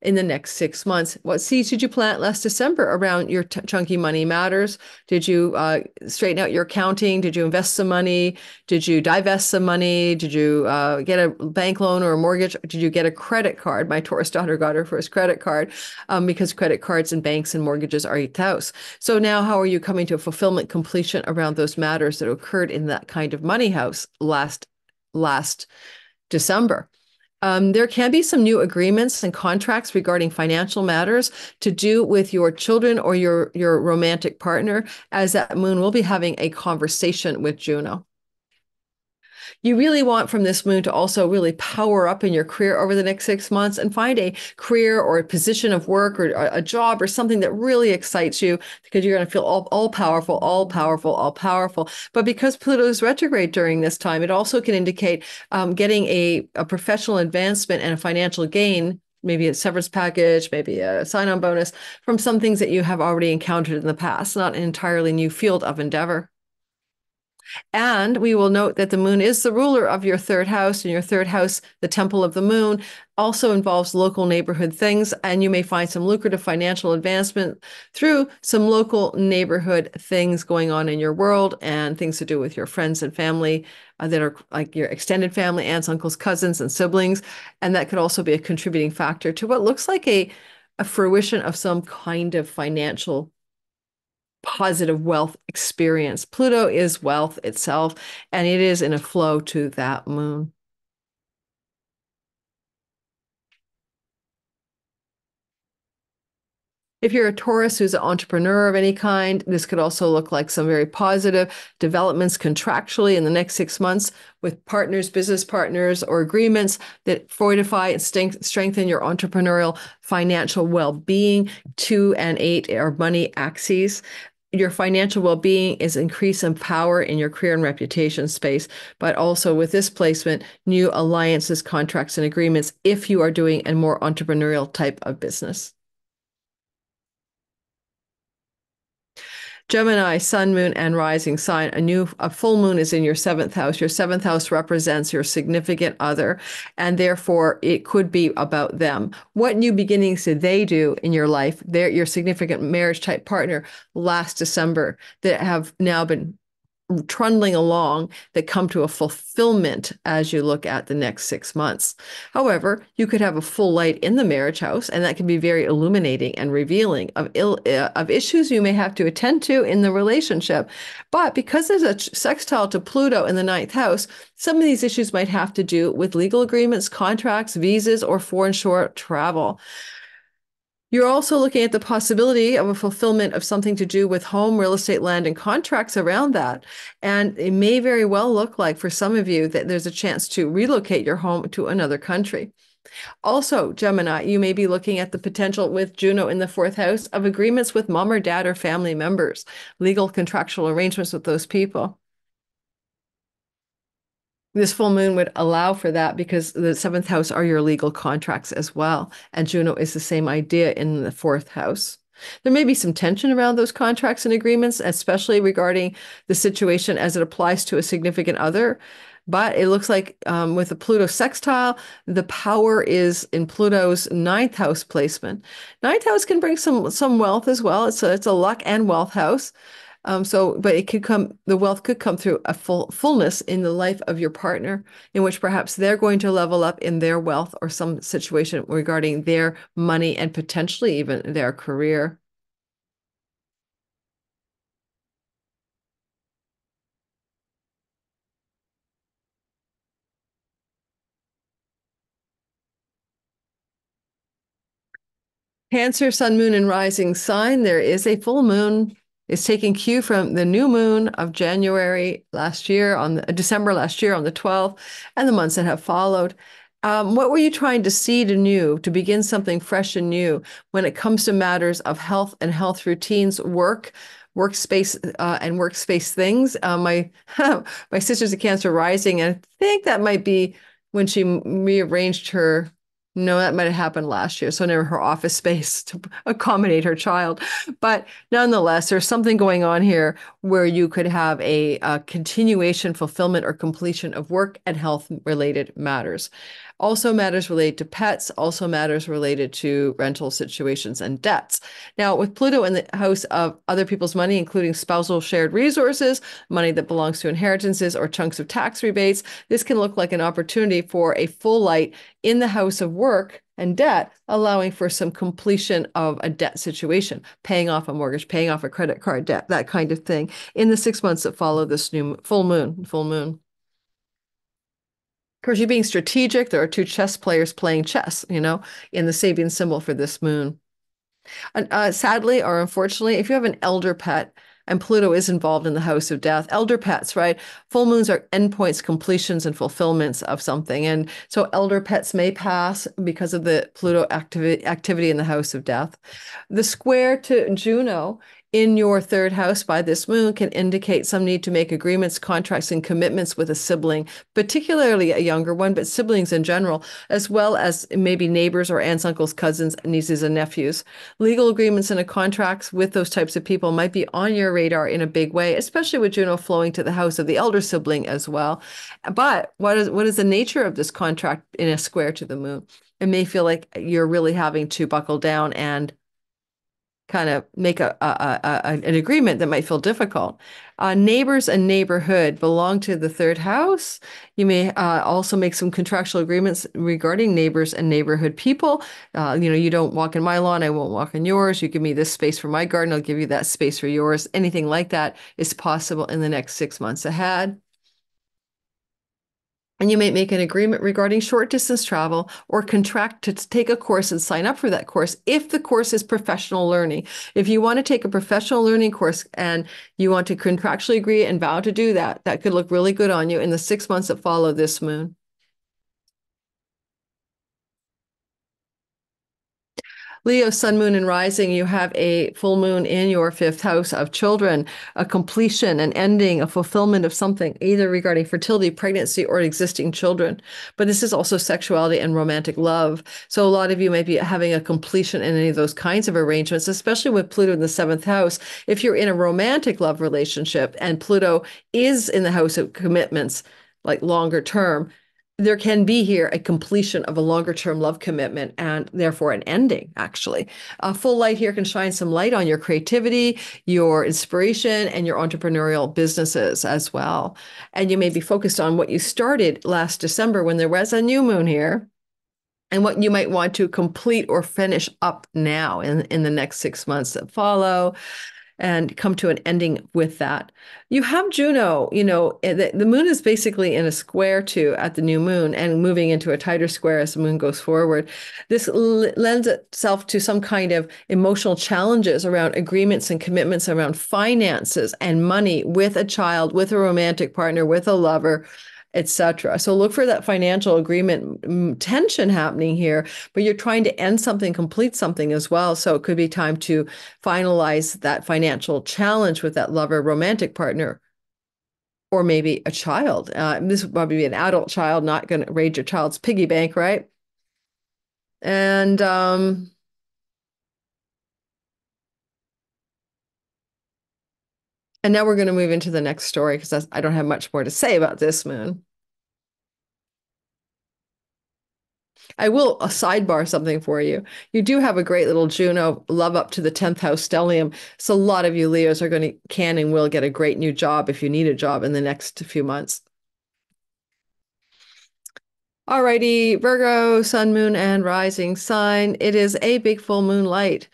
in the next 6 months. What seeds did you plant last December around your chunky money matters? Did you straighten out your accounting? Did you invest some money? Did you divest some money? Did you get a bank loan or a mortgage? Did you get a credit card? My Taurus daughter got her first credit card because credit cards and banks and mortgages are eighth house. So now how are you coming to a fulfillment completion around those matters that occurred in that kind of money house last December? There can be some new agreements and contracts regarding financial matters to do with your children or your romantic partner, as that moon will be having a conversation with Juno. You really want from this moon to also really power up in your career over the next 6 months and find a career or a position of work or a job or something that really excites you, because you're going to feel all powerful, all powerful, all powerful. But because Pluto is retrograde during this time, it also can indicate getting a professional advancement and a financial gain, maybe a severance package, maybe a sign-on bonus from some things that you have already encountered in the past, not an entirely new field of endeavor. And we will note that the moon is the ruler of your third house, and your third house, the temple of the moon, also involves local neighborhood things. And you may find some lucrative financial advancement through some local neighborhood things going on in your world and things to do with your friends and family that are like your extended family, aunts, uncles, cousins, and siblings. And that could also be a contributing factor to what looks like a fruition of some kind of financial positive wealth experience. Pluto is wealth itself, and it is in a flow to that moon. If you're a Taurus who's an entrepreneur of any kind, this could also look like some very positive developments contractually in the next 6 months with partners, business partners, or agreements that fortify and strengthen your entrepreneurial financial well-being. 2 and 8 are money axes. Your financial well-being is increase in power in your career and reputation space, but also with this placement, new alliances, contracts, and agreements if you are doing a more entrepreneurial type of business. Gemini, sun, moon, and rising sign. A full moon is in your seventh house. Your seventh house represents your significant other, and therefore it could be about them. What new beginnings did they do in your life? They're your significant marriage type partner last December that have now been trundling along that come to a fulfillment as you look at the next 6 months. However, you could have a full light in the marriage house, and that can be very illuminating and revealing of issues you may have to attend to in the relationship. But because there's a sextile to Pluto in the ninth house, some of these issues might have to do with legal agreements, contracts, visas, or foreign short travel. You're also looking at the possibility of a fulfillment of something to do with home, real estate, land, and contracts around that. And it may very well look like for some of you that there's a chance to relocate your home to another country. Also, Gemini, you may be looking at the potential with Juno in the fourth house of agreements with mom or dad or family members, legal contractual arrangements with those people. This full moon would allow for that because the seventh house are your legal contracts as well. And Juno is the same idea in the fourth house. There may be some tension around those contracts and agreements, especially regarding the situation as it applies to a significant other. But it looks like with the Pluto sextile, the power is in Pluto's ninth house placement. Ninth house can bring some wealth as well. It's a luck and wealth house. But it could come, the wealth could come through a fullness in the life of your partner, in which perhaps they're going to level up in their wealth or some situation regarding their money and potentially even their career. Cancer, sun, moon, and rising sign, there is a full moon. It's taking cue from the new moon of January last year, December last year on the 12th, and the months that have followed. What were you trying to seed anew, to begin something fresh and new when it comes to matters of health and health routines, workspace and workspace things? My sister's a Cancer rising, and I think that might be when she rearranged her. No, that might have happened last year. So never her office space to accommodate her child. But nonetheless, there's something going on here where you could have a continuation, fulfillment, or completion of work and health related matters. Also matters related to pets, also matters related to rental situations and debts. Now, with Pluto in the house of other people's money, including spousal shared resources, money that belongs to inheritances or chunks of tax rebates, this can look like an opportunity for a full light in the house of work and debt, allowing for some completion of a debt situation, paying off a mortgage, paying off a credit card debt, that kind of thing, in the 6 months that follow this new full moon. Of course, you're being strategic. There are two chess players playing chess, in the Sabian symbol for this moon. Sadly or unfortunately, if you have an elder pet, and Pluto is involved in the house of death, elder pets, right? Full moons are endpoints, completions, and fulfillments of something. And so elder pets may pass because of the Pluto activity in the house of death. The square to Juno in your third house by this moon can indicate some need to make agreements, contracts, and commitments with a sibling, particularly a younger one, but siblings in general, as well as maybe neighbors or aunts, uncles, cousins, nieces, and nephews. Legal agreements and contracts with those types of people might be on your radar in a big way, especially with Juno flowing to the house of the elder sibling as well. But what is the nature of this contract in a square to the moon? It may feel like you're really having to buckle down and kind of make an agreement that might feel difficult. Neighbors and neighborhood belong to the third house. You may also make some contractual agreements regarding neighbors and neighborhood people. You don't walk in my lawn, I won't walk in yours. You give me this space for my garden, I'll give you that space for yours. Anything like that is possible in the next 6 months ahead. And you may make an agreement regarding short distance travel or contract to take a course and sign up for that course if the course is professional learning. If you want to take a professional learning course and you want to contractually agree and vow to do that, that could look really good on you in the 6 months that follow this moon. Leo, sun, moon, and rising, you have a full moon in your fifth house of children, a completion, an ending, a fulfillment of something, either regarding fertility, pregnancy, or existing children. But this is also sexuality and romantic love. So a lot of you may be having a completion in any of those kinds of arrangements, especially with Pluto in the seventh house. If you're in a romantic love relationship and Pluto is in the house of commitments, like longer term, there can be here a completion of a longer term love commitment and therefore an ending, actually. A full light here can shine some light on your creativity, your inspiration, and your entrepreneurial businesses as well. And you may be focused on what you started last December when there was a new moon here, and what you might want to complete or finish up now in the next 6 months that follow, and come to an ending with that. You have Juno, the moon is basically in a square to at the new moon and moving into a tighter square as the moon goes forward. This lends itself to some kind of emotional challenges around agreements and commitments around finances and money with a child, with a romantic partner, with a lover, etc. So look for that financial agreement tension happening here, but you're trying to end something, complete something as well. So it could be time to finalize that financial challenge with that lover, romantic partner, or maybe a child. This would probably be an adult child, not going to raid your child's piggy bank, right? And now we're going to move into the next story because I don't have much more to say about this moon. I will sidebar something for you. You do have a great little Juno love up to the 10th house stellium. So a lot of you Leos are going to, can and will get a great new job if you need a job in the next few months. Alrighty, Virgo, sun, moon, and rising sign. It is a big full moon light.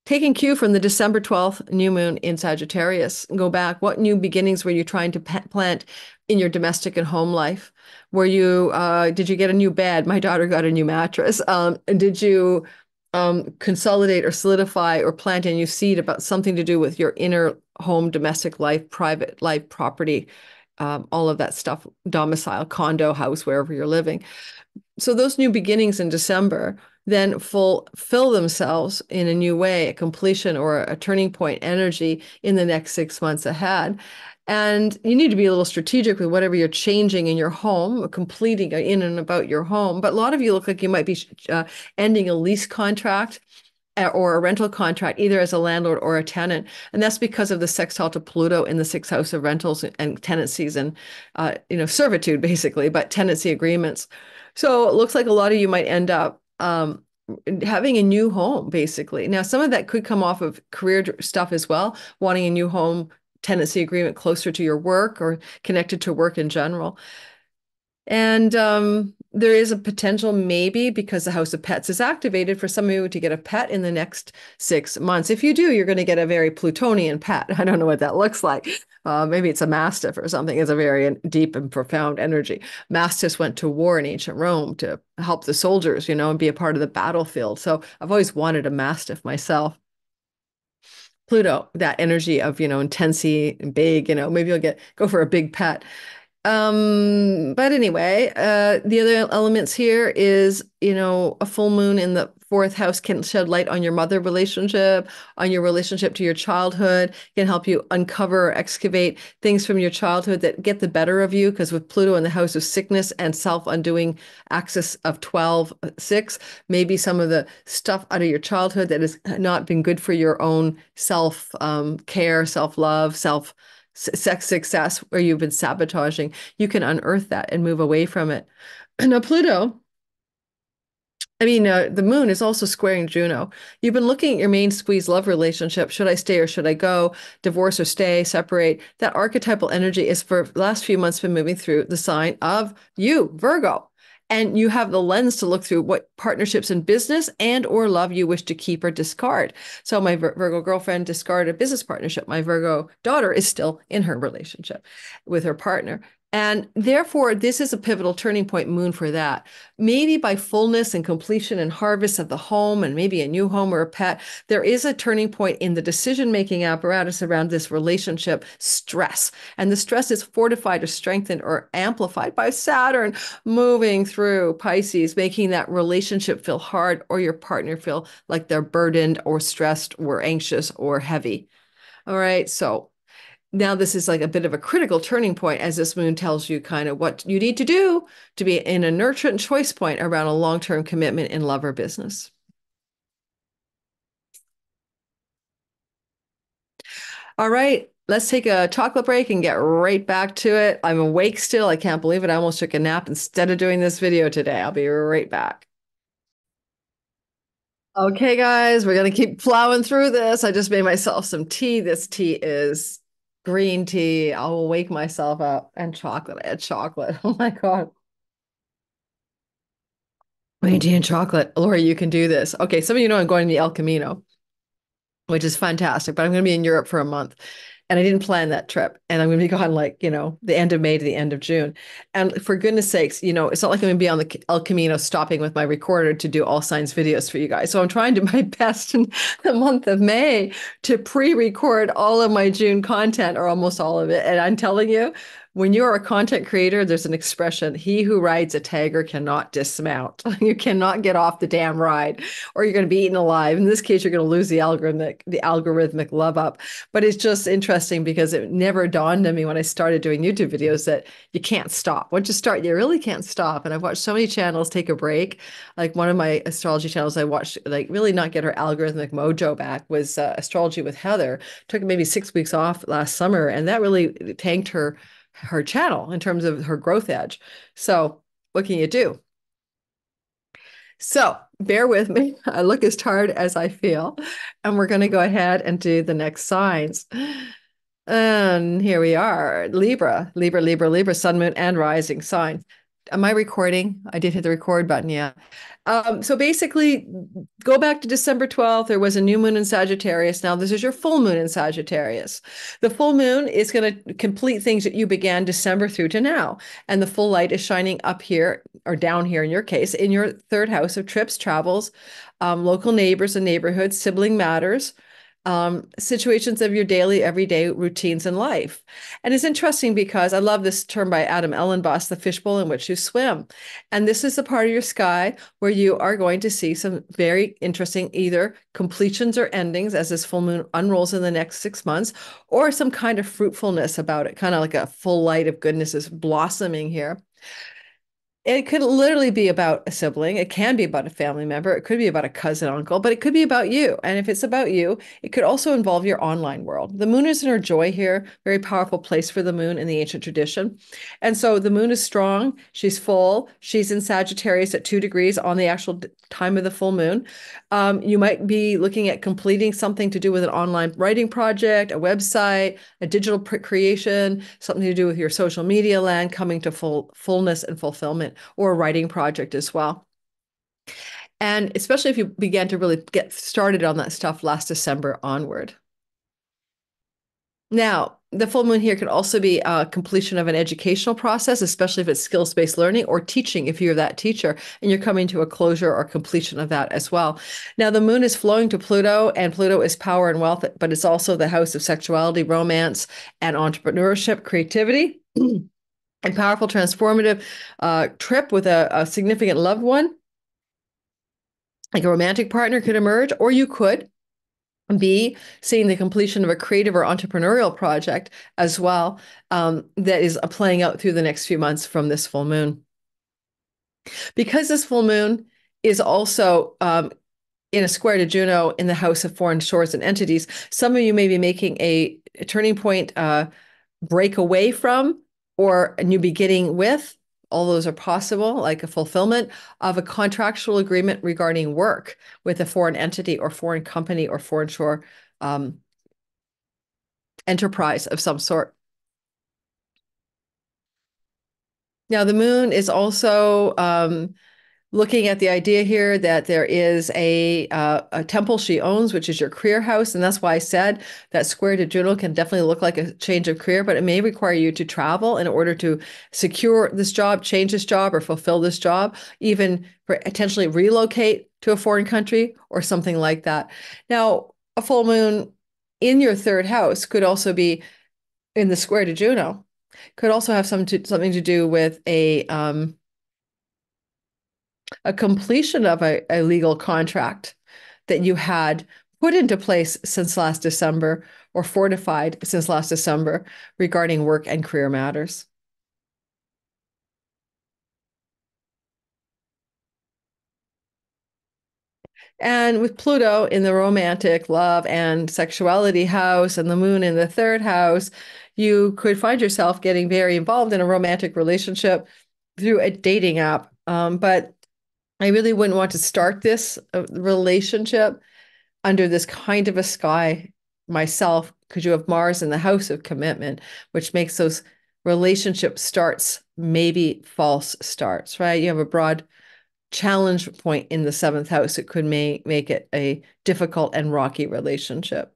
Taking cue from the December 12th new moon in Sagittarius, go back. What new beginnings were you trying to plant in your domestic and home life? Did you get a new bed? My daughter got a new mattress. Did you consolidate or solidify or plant a new seed about something to do with your inner home, domestic life, private life, property, all of that stuff, domicile, condo, house, wherever you're living? So those new beginnings in December then fulfill themselves in a new way, a completion or a turning point energy in the next 6 months ahead. And you need to be a little strategic with whatever you're changing in your home, completing in and about your home. But a lot of you look like you might be ending a lease contract or a rental contract, either as a landlord or a tenant. And that's because of the sextile to Pluto in the sixth house of rentals and tenancies and, servitude, basically, but tenancy agreements. So it looks like a lot of you might end up having a new home, basically. Now, some of that could come off of career stuff as well, wanting a new home, tenancy agreement closer to your work or connected to work in general. And there is a potential maybe because the House of Pets is activated for some of you to get a pet in the next 6 months. If you do, you're going to get a very Plutonian pet. I don't know what that looks like. Maybe it's a Mastiff or something. It's a very deep and profound energy. Mastiffs went to war in ancient Rome to help the soldiers, and be a part of the battlefield. So I've always wanted a Mastiff myself. Pluto, that energy of, intensity and big, maybe you'll go for a big pet. But anyway, the other elements here is, a full moon in the fourth house can shed light on your mother relationship, on your relationship to your childhood, can help you uncover or excavate things from your childhood that get the better of you. Because with Pluto in the house of sickness and self-undoing axis of 12-6, maybe some of the stuff out of your childhood that has not been good for your own self-care, self-love, sex success, where you've been sabotaging, you can unearth that and move away from it. Now, Pluto, the moon is also squaring Juno. You've been looking at your main squeeze love relationship. Should I stay or should I go? Divorce or stay, separate. That archetypal energy is for the last few months been moving through the sign of you, Virgo. And you have the lens to look through what partnerships in business and or love you wish to keep or discard. So my Virgo girlfriend discarded a business partnership. My Virgo daughter is still in her relationship with her partner. And therefore, this is a pivotal turning point moon for that. Maybe by fullness and completion and harvest of the home and maybe a new home or a pet, there is a turning point in the decision-making apparatus around this relationship stress. And the stress is fortified or strengthened or amplified by Saturn moving through Pisces, making that relationship feel hard or your partner feel like they're burdened or stressed or anxious or heavy. All right, so now this is like a bit of a critical turning point as this moon tells you kind of what you need to do to be in a nurturant choice point around a long-term commitment in love or business. All right, let's take a chocolate break and get right back to it. I'm awake still. I can't believe it. I almost took a nap instead of doing this video today. I'll be right back. Okay, guys, we're going to keep plowing through this. I just made myself some tea. This tea is green tea. I'll wake myself up and chocolate. I had chocolate. Oh my God. Green tea and chocolate. Lori, you can do this. Okay, some of you know I'm going to the El Camino, which is fantastic, but I'm going to be in Europe for a month. And I didn't plan that trip. And I'm going to be gone like, the end of May to the end of June. And for goodness sakes, it's not like I'm going to be on the El Camino stopping with my recorder to do all signs videos for you guys. So I'm trying to do my best in the month of May to pre-record all of my June content or almost all of it. And I'm telling you, when you are a content creator, there's an expression, he who rides a tiger cannot dismount. You cannot get off the damn ride or you're going to be eaten alive. In this case, you're going to lose the algorithmic love up. But it's just interesting because it never dawned on me when I started doing YouTube videos that you can't stop. Once you start, you really can't stop. And I've watched so many channels take a break. Like one of my astrology channels I watched, like really not get her algorithmic mojo back was Astrology with Heather. Took maybe 6 weeks off last summer, and that really tanked her channel in terms of her growth edge. So what can you do? So bear with me. I look as tired as I feel. And we're going to go ahead and do the next signs. And here we are. Libra, Libra, Libra, Libra, sun, moon, and rising sign. Am I recording? I did hit the record button, yeah. So basically, go back to December 12th. There was a new moon in Sagittarius. Now, this is your full moon in Sagittarius. The full moon is going to complete things that you began December through to now. And the full light is shining up here, or down here in your case, in your third house of trips, travels, local neighbors and neighborhoods, sibling matters, situations of your daily, everyday routines in life. And it's interesting because I love this term by Adam Ellenboss, the fishbowl in which you swim. And this is the part of your sky where you are going to see some very interesting either completions or endings as this full moon unrolls in the next 6 months, or some kind of fruitfulness about it, kind of like a full light of goodness is blossoming here. It could literally be about a sibling. It can be about a family member. It could be about a cousin, uncle, but it could be about you. And if it's about you, it could also involve your online world. The moon is in her joy here, very powerful place for the moon in the ancient tradition. And so the moon is strong. She's full. She's in Sagittarius at 2 degrees on the actual time of the full moon. You might be looking at completing something to do with an online writing project, a website, a digital creation, something to do with your social media land coming to fullness and fulfillment, or a writing project as well. And especially if you began to really get started on that stuff last December onward. Now, the full moon here could also be a completion of an educational process, especially if it's skills-based learning or teaching, if you're that teacher, and you're coming to a closure or completion of that as well. Now, the moon is flowing to Pluto, and Pluto is power and wealth, but it's also the house of sexuality, romance, and entrepreneurship, creativity. A powerful transformative trip with a significant loved one, like a romantic partner could emerge, or you could be seeing the completion of a creative or entrepreneurial project as well, that is playing out through the next few months from this full moon. Because this full moon is also in a square to Juno in the house of foreign shores and entities, some of you may be making a turning point, break away from, or a new beginning with. All those are possible, like a fulfillment of a contractual agreement regarding work with a foreign entity or foreign company or foreign shore enterprise of some sort. Now, the moon is also looking at the idea here that there is a temple she owns, which is your career house. And that's why I said that square to Juno can definitely look like a change of career, but it may require you to travel in order to secure this job, change this job, or fulfill this job, even potentially relocate to a foreign country or something like that. Now, a full moon in your third house could also be in the square to Juno, could also have something to do with a completion of a legal contract that you had put into place since last December or fortified since last December regarding work and career matters. And with Pluto in the romantic love and sexuality house and the moon in the third house, you could find yourself getting very involved in a romantic relationship through a dating app. But I really wouldn't want to start this relationship under this kind of a sky myself, because you have Mars in the house of commitment, which makes those relationship starts maybe false starts, right? You have a broad challenge point in the seventh house. It could make it a difficult and rocky relationship.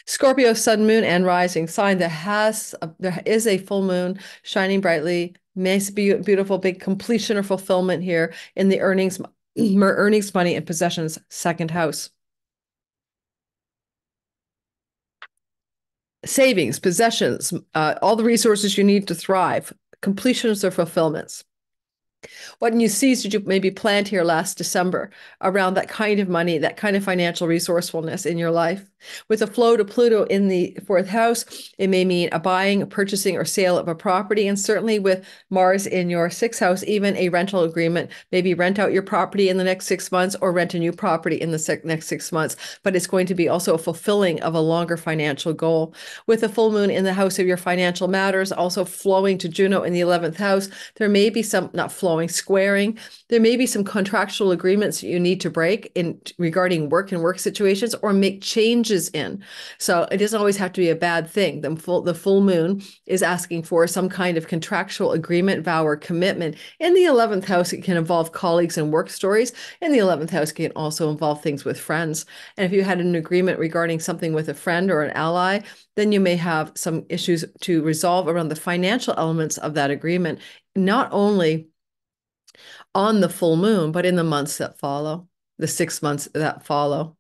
Scorpio, sun, moon, and rising sign there is a full moon shining brightly. Nice, beautiful, big completion or fulfillment here in the earnings, money, and possessions second house. Savings, possessions, all the resources you need to thrive, completions or fulfillments. What new seeds did you maybe plant here last December around that kind of money, that kind of financial resourcefulness in your life? With a flow to Pluto in the fourth house, it may mean a buying, purchasing, or sale of a property. And certainly with Mars in your sixth house, even a rental agreement, maybe rent out your property in the next 6 months or rent a new property in the next 6 months. But it's going to be also a fulfilling of a longer financial goal. With a full moon in the house of your financial matters, also flowing to Juno in the 11th house, there may be some, not flowing, squaring. There may be some contractual agreements you need to break in regarding work and work situations or make changes in. So it doesn't always have to be a bad thing. The full moon is asking for some kind of contractual agreement, vow, or commitment. In the 11th house, it can involve colleagues and work stories. In the 11th house, it can also involve things with friends. And if you had an agreement regarding something with a friend or an ally, then you may have some issues to resolve around the financial elements of that agreement, not only on the full moon, but in the months that follow, the 6 months that follow.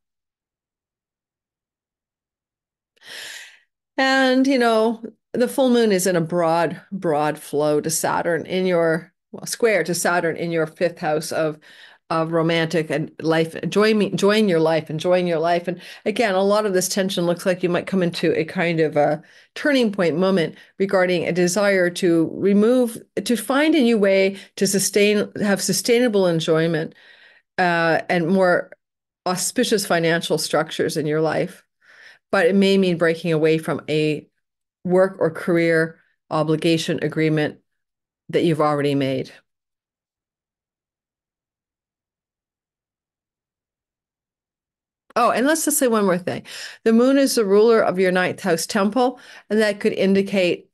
And, the full moon is in a broad flow to Saturn in your square to Saturn in your fifth house of romantic and life, enjoying your life. And again, a lot of this tension looks like you might come into a kind of a turning point moment regarding a desire to find a new way to have sustainable enjoyment, and more auspicious financial structures in your life. But it may mean breaking away from a work or career obligation agreement that you've already made. Oh, and let's just say one more thing. The moon is the ruler of your ninth house temple, and that could indicate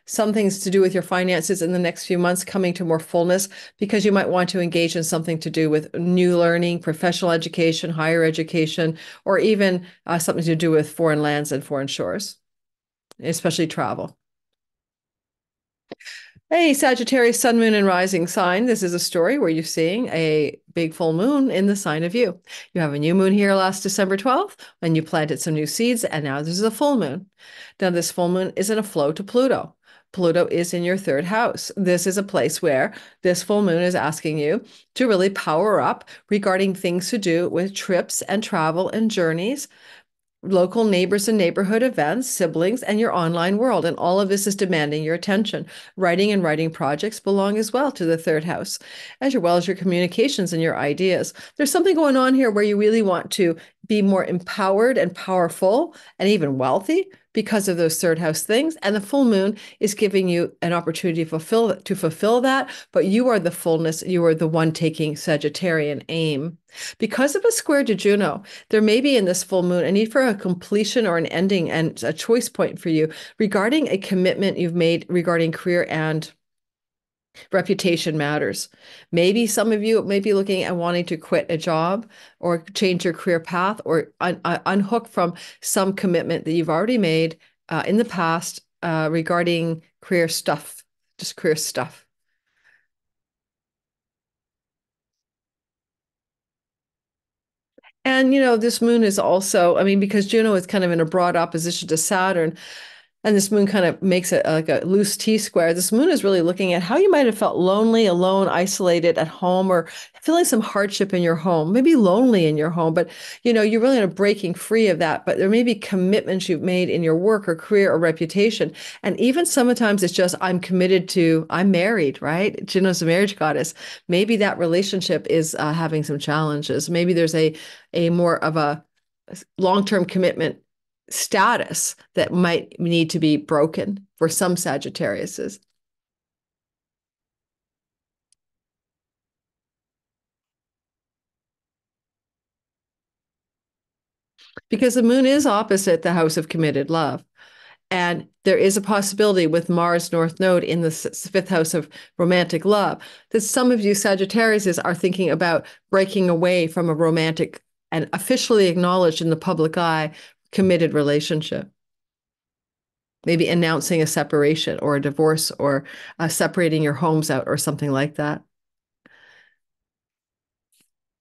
some things to do with your finances in the next few months coming to more fullness, because you might want to engage in something to do with new learning, professional education, higher education, or even something to do with foreign lands and foreign shores, especially travel. Hey, Sagittarius, sun, moon, and rising sign. This is a story where you're seeing a big full moon in the sign of you. You have a new moon here last December 12th when you planted some new seeds, and now there's a full moon. Now, this full moon is in a flow to Pluto. Pluto is in your third house. This is a place where this full moon is asking you to really power up regarding things to do with trips and travel and journeys, local neighbors and neighborhood events, siblings, and your online world. And all of this is demanding your attention. Writing and writing projects belong as well to the third house, as well as your communications and your ideas. There's something going on here where you really want to be more empowered and powerful and even wealthy because of those third house things. And the full moon is giving you an opportunity to fulfill that. But you are the fullness. You are the one taking Sagittarian aim. Because of a square to Juno, there may be in this full moon a need for a completion or an ending and a choice point for you regarding a commitment you've made regarding career and reputation matters. Maybe some of you may be looking at wanting to quit a job or change your career path or unhook from some commitment that you've already made in the past regarding career stuff, just career stuff. And, this moon is also, I mean, because Juno is kind of in a broad opposition to Saturn, And this moon kind of makes it like a loose T-square. This moon is really looking at how you might have felt lonely, alone, isolated at home, or feeling some hardship in your home, maybe lonely in your home, but you're really kind of breaking free of that. But there may be commitments you've made in your work or career or reputation. And even sometimes it's just, I'm married, right? Juno's a marriage goddess. Maybe that relationship is having some challenges. Maybe there's a more of a long-term commitment status that might need to be broken for some Sagittariuses. Because the moon is opposite the house of committed love. And there is a possibility with Mars North Node in the fifth house of romantic love that some of you Sagittariuses are thinking about breaking away from a romantic and officially acknowledged in the public eye committed relationship. Maybe announcing a separation or a divorce or separating your homes out or something like that.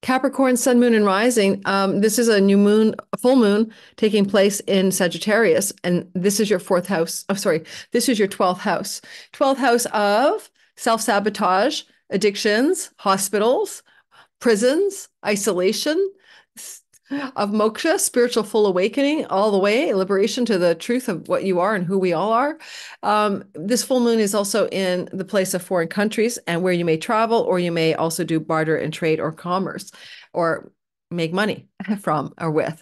Capricorn, Sun, Moon, and Rising. This is a new moon, a full moon taking place in Sagittarius, and this is your fourth house. Oh, sorry, this is your 12th house. 12th house of self-sabotage, addictions, hospitals, prisons, isolation, of moksha, spiritual full awakening, all the way, liberation to the truth of what you are and who we all are. This full moon is also in the place of foreign countries and where you may travel, or you may also do barter and trade or commerce or make money from or with.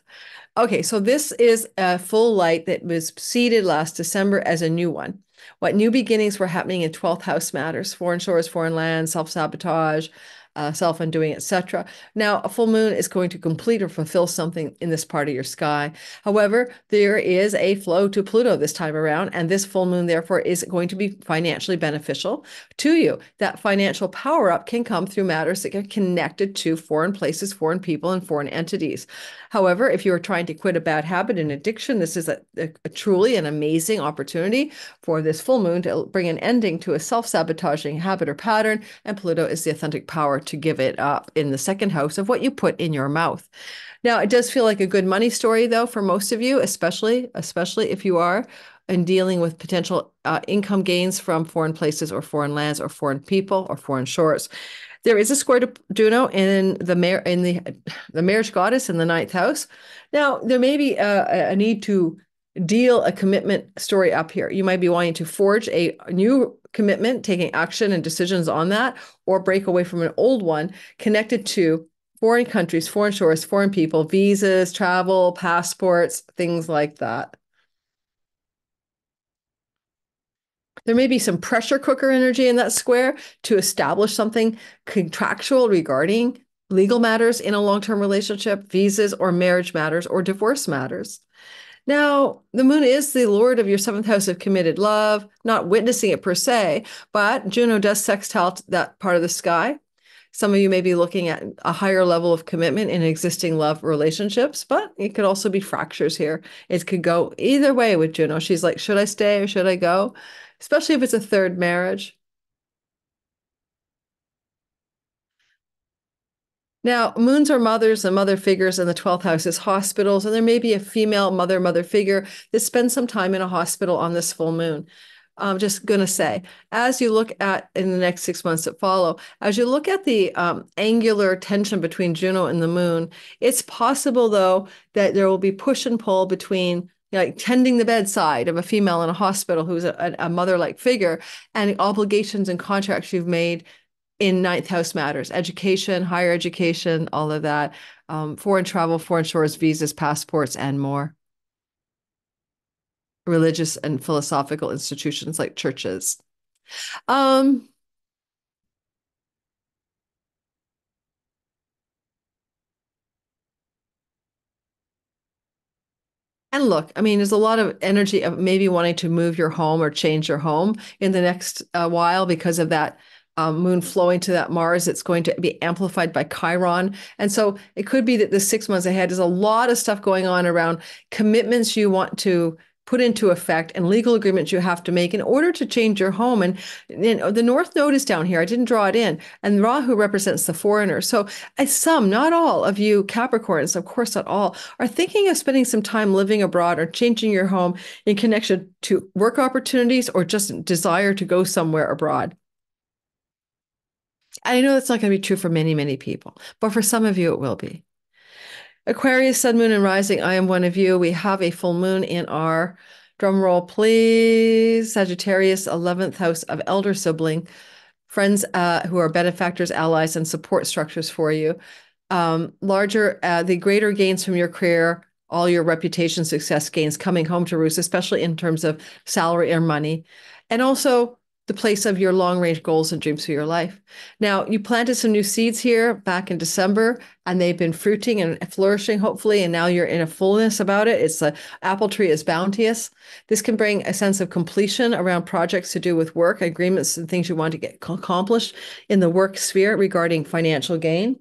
Okay, so this is a full light that was seeded last December as a new one. What new beginnings were happening in 12th house matters, foreign shores, foreign lands, self-sabotage, self-undoing, etc. Now, a full moon is going to complete or fulfill something in this part of your sky. However, there is a flow to Pluto this time around, and this full moon, therefore, is going to be financially beneficial to you. That financial power-up can come through matters that get connected to foreign places, foreign people, and foreign entities. However, if you are trying to quit a bad habit and addiction, this is a truly an amazing opportunity for this full moon to bring an ending to a self-sabotaging habit or pattern, and Pluto is the authentic power to give it up in the second house of what you put in your mouth. Now, it does feel like a good money story, though, for most of you, especially if you are in dealing with potential income gains from foreign places or foreign lands or foreign people or foreign shores. There is a square to Juno in the marriage goddess in the ninth house. Now, there may be a need to deal a commitment story up here. You might be wanting to forge a new commitment, taking action and decisions on that, or break away from an old one connected to foreign countries, foreign shores, foreign people, visas, travel, passports, things like that. There may be some pressure cooker energy in that square to establish something contractual regarding legal matters in a long-term relationship, visas or marriage matters or divorce matters. Now, the moon is the lord of your seventh house of committed love, not witnessing it per se, but Juno does sextile that part of the sky. Some of you may be looking at a higher level of commitment in existing love relationships, but it could also be fractures here. It could go either way with Juno. She's like, should I stay or should I go? Especially if it's a third marriage. Now, moons are mothers and mother figures, and the 12th house is hospitals, and there may be a female mother figure that spends some time in a hospital on this full moon. I'm just going to say, as you look at in the next 6 months that follow, as you look at the angular tension between Juno and the moon, it's possible, though, that there will be push and pull between like tending the bedside of a female in a hospital who's a mother-like figure and obligations and contracts you've made in ninth house matters, education, higher education, all of that, foreign travel, foreign shores, visas, passports, and more. Religious and philosophical institutions like churches. And look, I mean, there's a lot of energy of maybe wanting to move your home or change your home in the next while because of that moon flowing to that Mars. It's going to be amplified by Chiron. And so it could be that the 6 months ahead is a lot of stuff going on around commitments you want to put into effect and legal agreements you have to make in order to change your home. And the North Node is down here. I didn't draw it in. And Rahu represents the foreigner. So some, not all of you Capricorns, of course not all, are thinking of spending some time living abroad or changing your home in connection to work opportunities or just desire to go somewhere abroad. I know that's not going to be true for many, many people, but for some of you it will be. Aquarius, Sun, Moon, and Rising, I am one of you. We have a full moon in our, drum roll please, Sagittarius, 11th house of elder sibling, friends who are benefactors, allies, and support structures for you. The greater gains from your career, all your reputation success gains coming home to roost, especially in terms of salary or money, and also the place of your long-range goals and dreams for your life. Now, you planted some new seeds here back in December, and they've been fruiting and flourishing, hopefully, and now you're in a fullness about it. It's the apple tree is bounteous. This can bring a sense of completion around projects to do with work, agreements, and things you want to get accomplished in the work sphere regarding financial gain.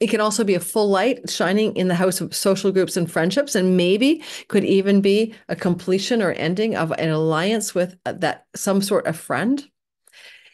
It can also be a full light shining in the house of social groups and friendships, and maybe could even be a completion or ending of an alliance with some sort of friend.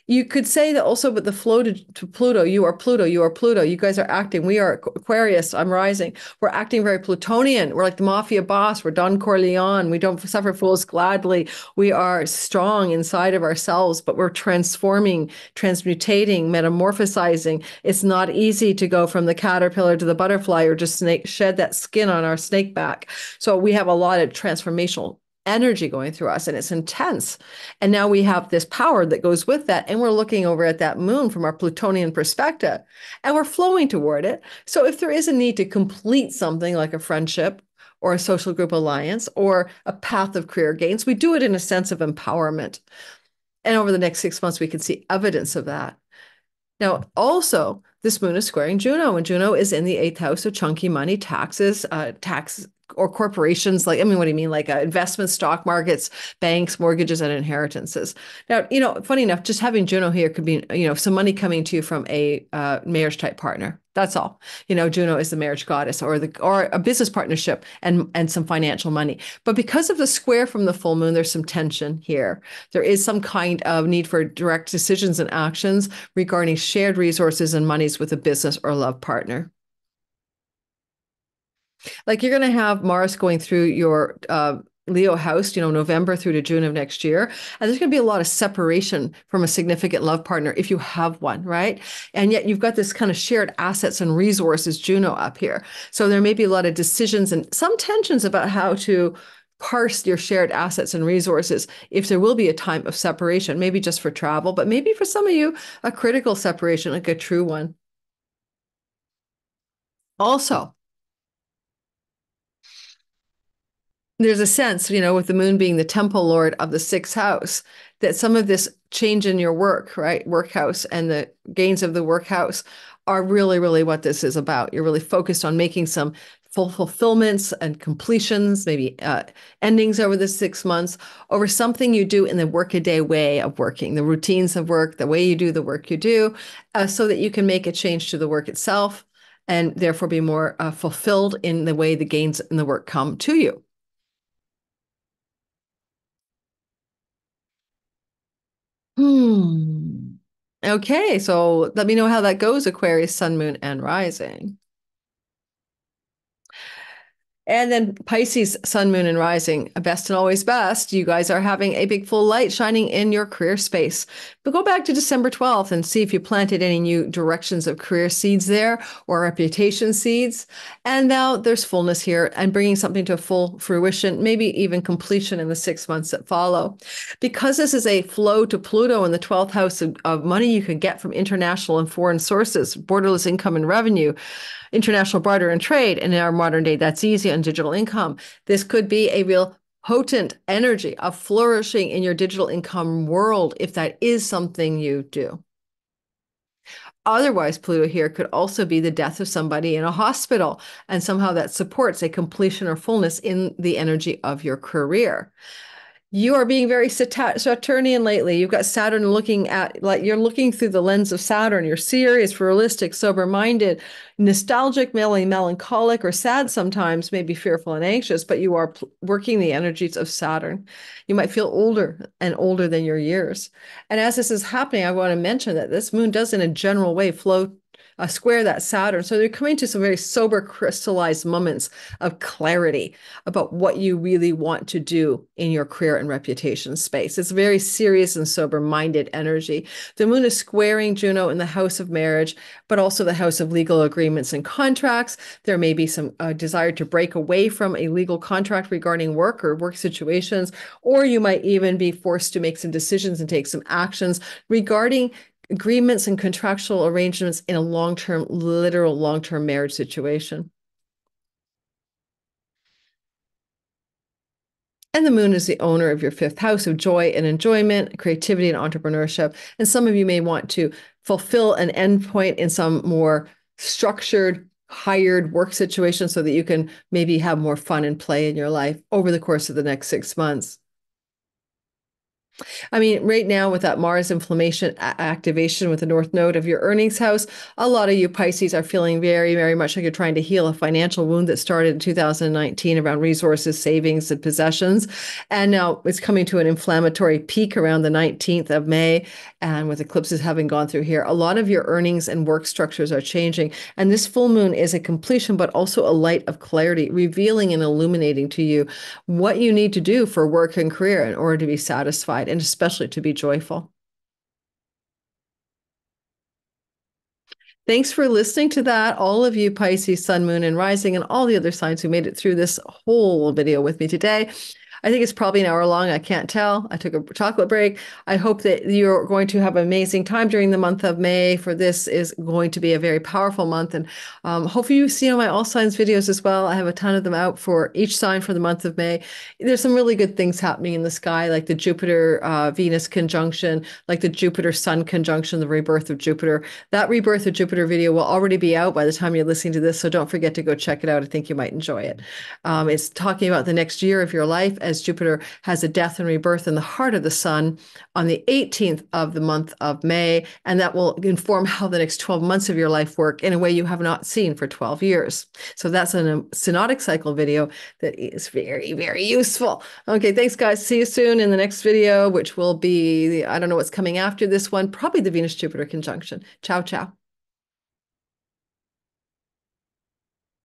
You could say that also with the flow to Pluto, you are Pluto, you are Pluto. You guys are acting. We are Aquarius, I'm rising. We're acting very Plutonian. We're like the mafia boss. We're Don Corleone. We don't suffer fools gladly. We are strong inside of ourselves, but we're transforming, transmutating, metamorphosizing. It's not easy to go from the caterpillar to the butterfly or just shed that skin on our snake back. So we have a lot of transformational energy going through us, and it's intense. And now we have this power that goes with that, and we're looking over at that moon from our Plutonian perspective, and we're flowing toward it. So if there is a need to complete something like a friendship or a social group alliance or a path of career gains, we do it in a sense of empowerment. And over the next 6 months, we can see evidence of that. Now, also, this moon is squaring Juno, and Juno is in the 8th house of chunky money, taxes, or corporations, what do you mean? Like investment, stock markets, banks, mortgages, and inheritances. Now, funny enough, just having Juno here could be, some money coming to you from a marriage type partner. That's all. Juno is the marriage goddess, or a business partnership and some financial money. But because of the square from the full moon, there's some tension here. There is some kind of need for direct decisions and actions regarding shared resources and monies with a business or love partner. Like you're going to have Mars going through your Leo house, November through to June of next year. And there's going to be a lot of separation from a significant love partner if you have one, right? And yet you've got this kind of shared assets and resources, Juno up here. So there may be a lot of decisions and some tensions about how to parse your shared assets and resources if there will be a time of separation, maybe just for travel, but maybe for some of you, a critical separation, like a true one. Also, there's a sense, with the moon being the temple lord of the 6th house, that some of this change in your work, right, work house and the gains of the work house are really, really what this is about. You're really focused on making some full fulfillments and completions, maybe endings over the 6 months, over something you do in the workaday way of working, the routines of work, the way you do the work you do, so that you can make a change to the work itself and therefore be more fulfilled in the way the gains in the work come to you. Okay, so let me know how that goes, Aquarius, Sun, Moon, and Rising. And then Pisces, Sun, Moon, and Rising, best and always best. You guys are having a big full light shining in your career space. But go back to December 12th and see if you planted any new directions of career seeds there or reputation seeds. And now there's fullness here and bringing something to full fruition, maybe even completion in the 6 months that follow. Because this is a flow to Pluto in the 12th house of money you can get from international and foreign sources, borderless income and revenue, international barter and trade. And in our modern day, that's easy on digital income. This could be a real potent energy of flourishing in your digital income world if that is something you do. Otherwise, Pluto here could also be the death of somebody in a hospital, and somehow that supports a completion or fullness in the energy of your career. You are being very Saturnian lately. You've got Saturn looking at, like, you're looking through the lens of Saturn. You're serious, realistic, sober-minded, nostalgic, melancholic, or sad sometimes, maybe fearful and anxious, but you are working the energies of Saturn. You might feel older and older than your years. And as this is happening, I want to mention that this moon does, in a general way, flow square that Saturn. So they're coming to some very sober, crystallized moments of clarity about what you really want to do in your career and reputation space. It's very serious and sober-minded energy. The moon is squaring Juno in the house of marriage, but also the house of legal agreements and contracts. There may be some desire to break away from a legal contract regarding work or work situations, or you might even be forced to make some decisions and take some actions regarding agreements and contractual arrangements in a long-term, literal long-term marriage situation. And the moon is the owner of your fifth house of joy and enjoyment, creativity and entrepreneurship. And some of you may want to fulfill an endpoint in some more structured, hired work situation so that you can maybe have more fun and play in your life over the course of the next 6 months. I mean, right now with that Mars inflammation activation with the North Node of your earnings house, a lot of you Pisces are feeling very, very much like you're trying to heal a financial wound that started in 2019 around resources, savings, and possessions. And now it's coming to an inflammatory peak around the 19th of May. And with eclipses having gone through here, a lot of your earnings and work structures are changing. And this full moon is a completion, but also a light of clarity, revealing and illuminating to you what you need to do for work and career in order to be satisfied, and especially to be joyful. Thanks for listening to that, all of you Pisces, Sun, Moon, and Rising, and all the other signs who made it through this whole video with me today. I think it's probably an hour long. I can't tell. I took a chocolate break. I hope that you're going to have an amazing time during the month of May, for this is going to be a very powerful month. And hopefully you see my all signs videos as well. I have a ton of them out for each sign for the month of May. There's some really good things happening in the sky, like the Jupiter Venus conjunction, like the Jupiter Sun conjunction, the rebirth of Jupiter. That rebirth of Jupiter video will already be out by the time you're listening to this, so don't forget to go check it out. I think you might enjoy it. It's talking about the next year of your life, as Jupiter has a death and rebirth in the heart of the sun on the 18th of the month of May, and that will inform how the next 12 months of your life work in a way you have not seen for 12 years. So that's a synodic cycle video that is very, very useful. Okay, thanks guys. See you soon in the next video, which will be, I don't know what's coming after this one, probably the Venus-Jupiter conjunction. Ciao, ciao.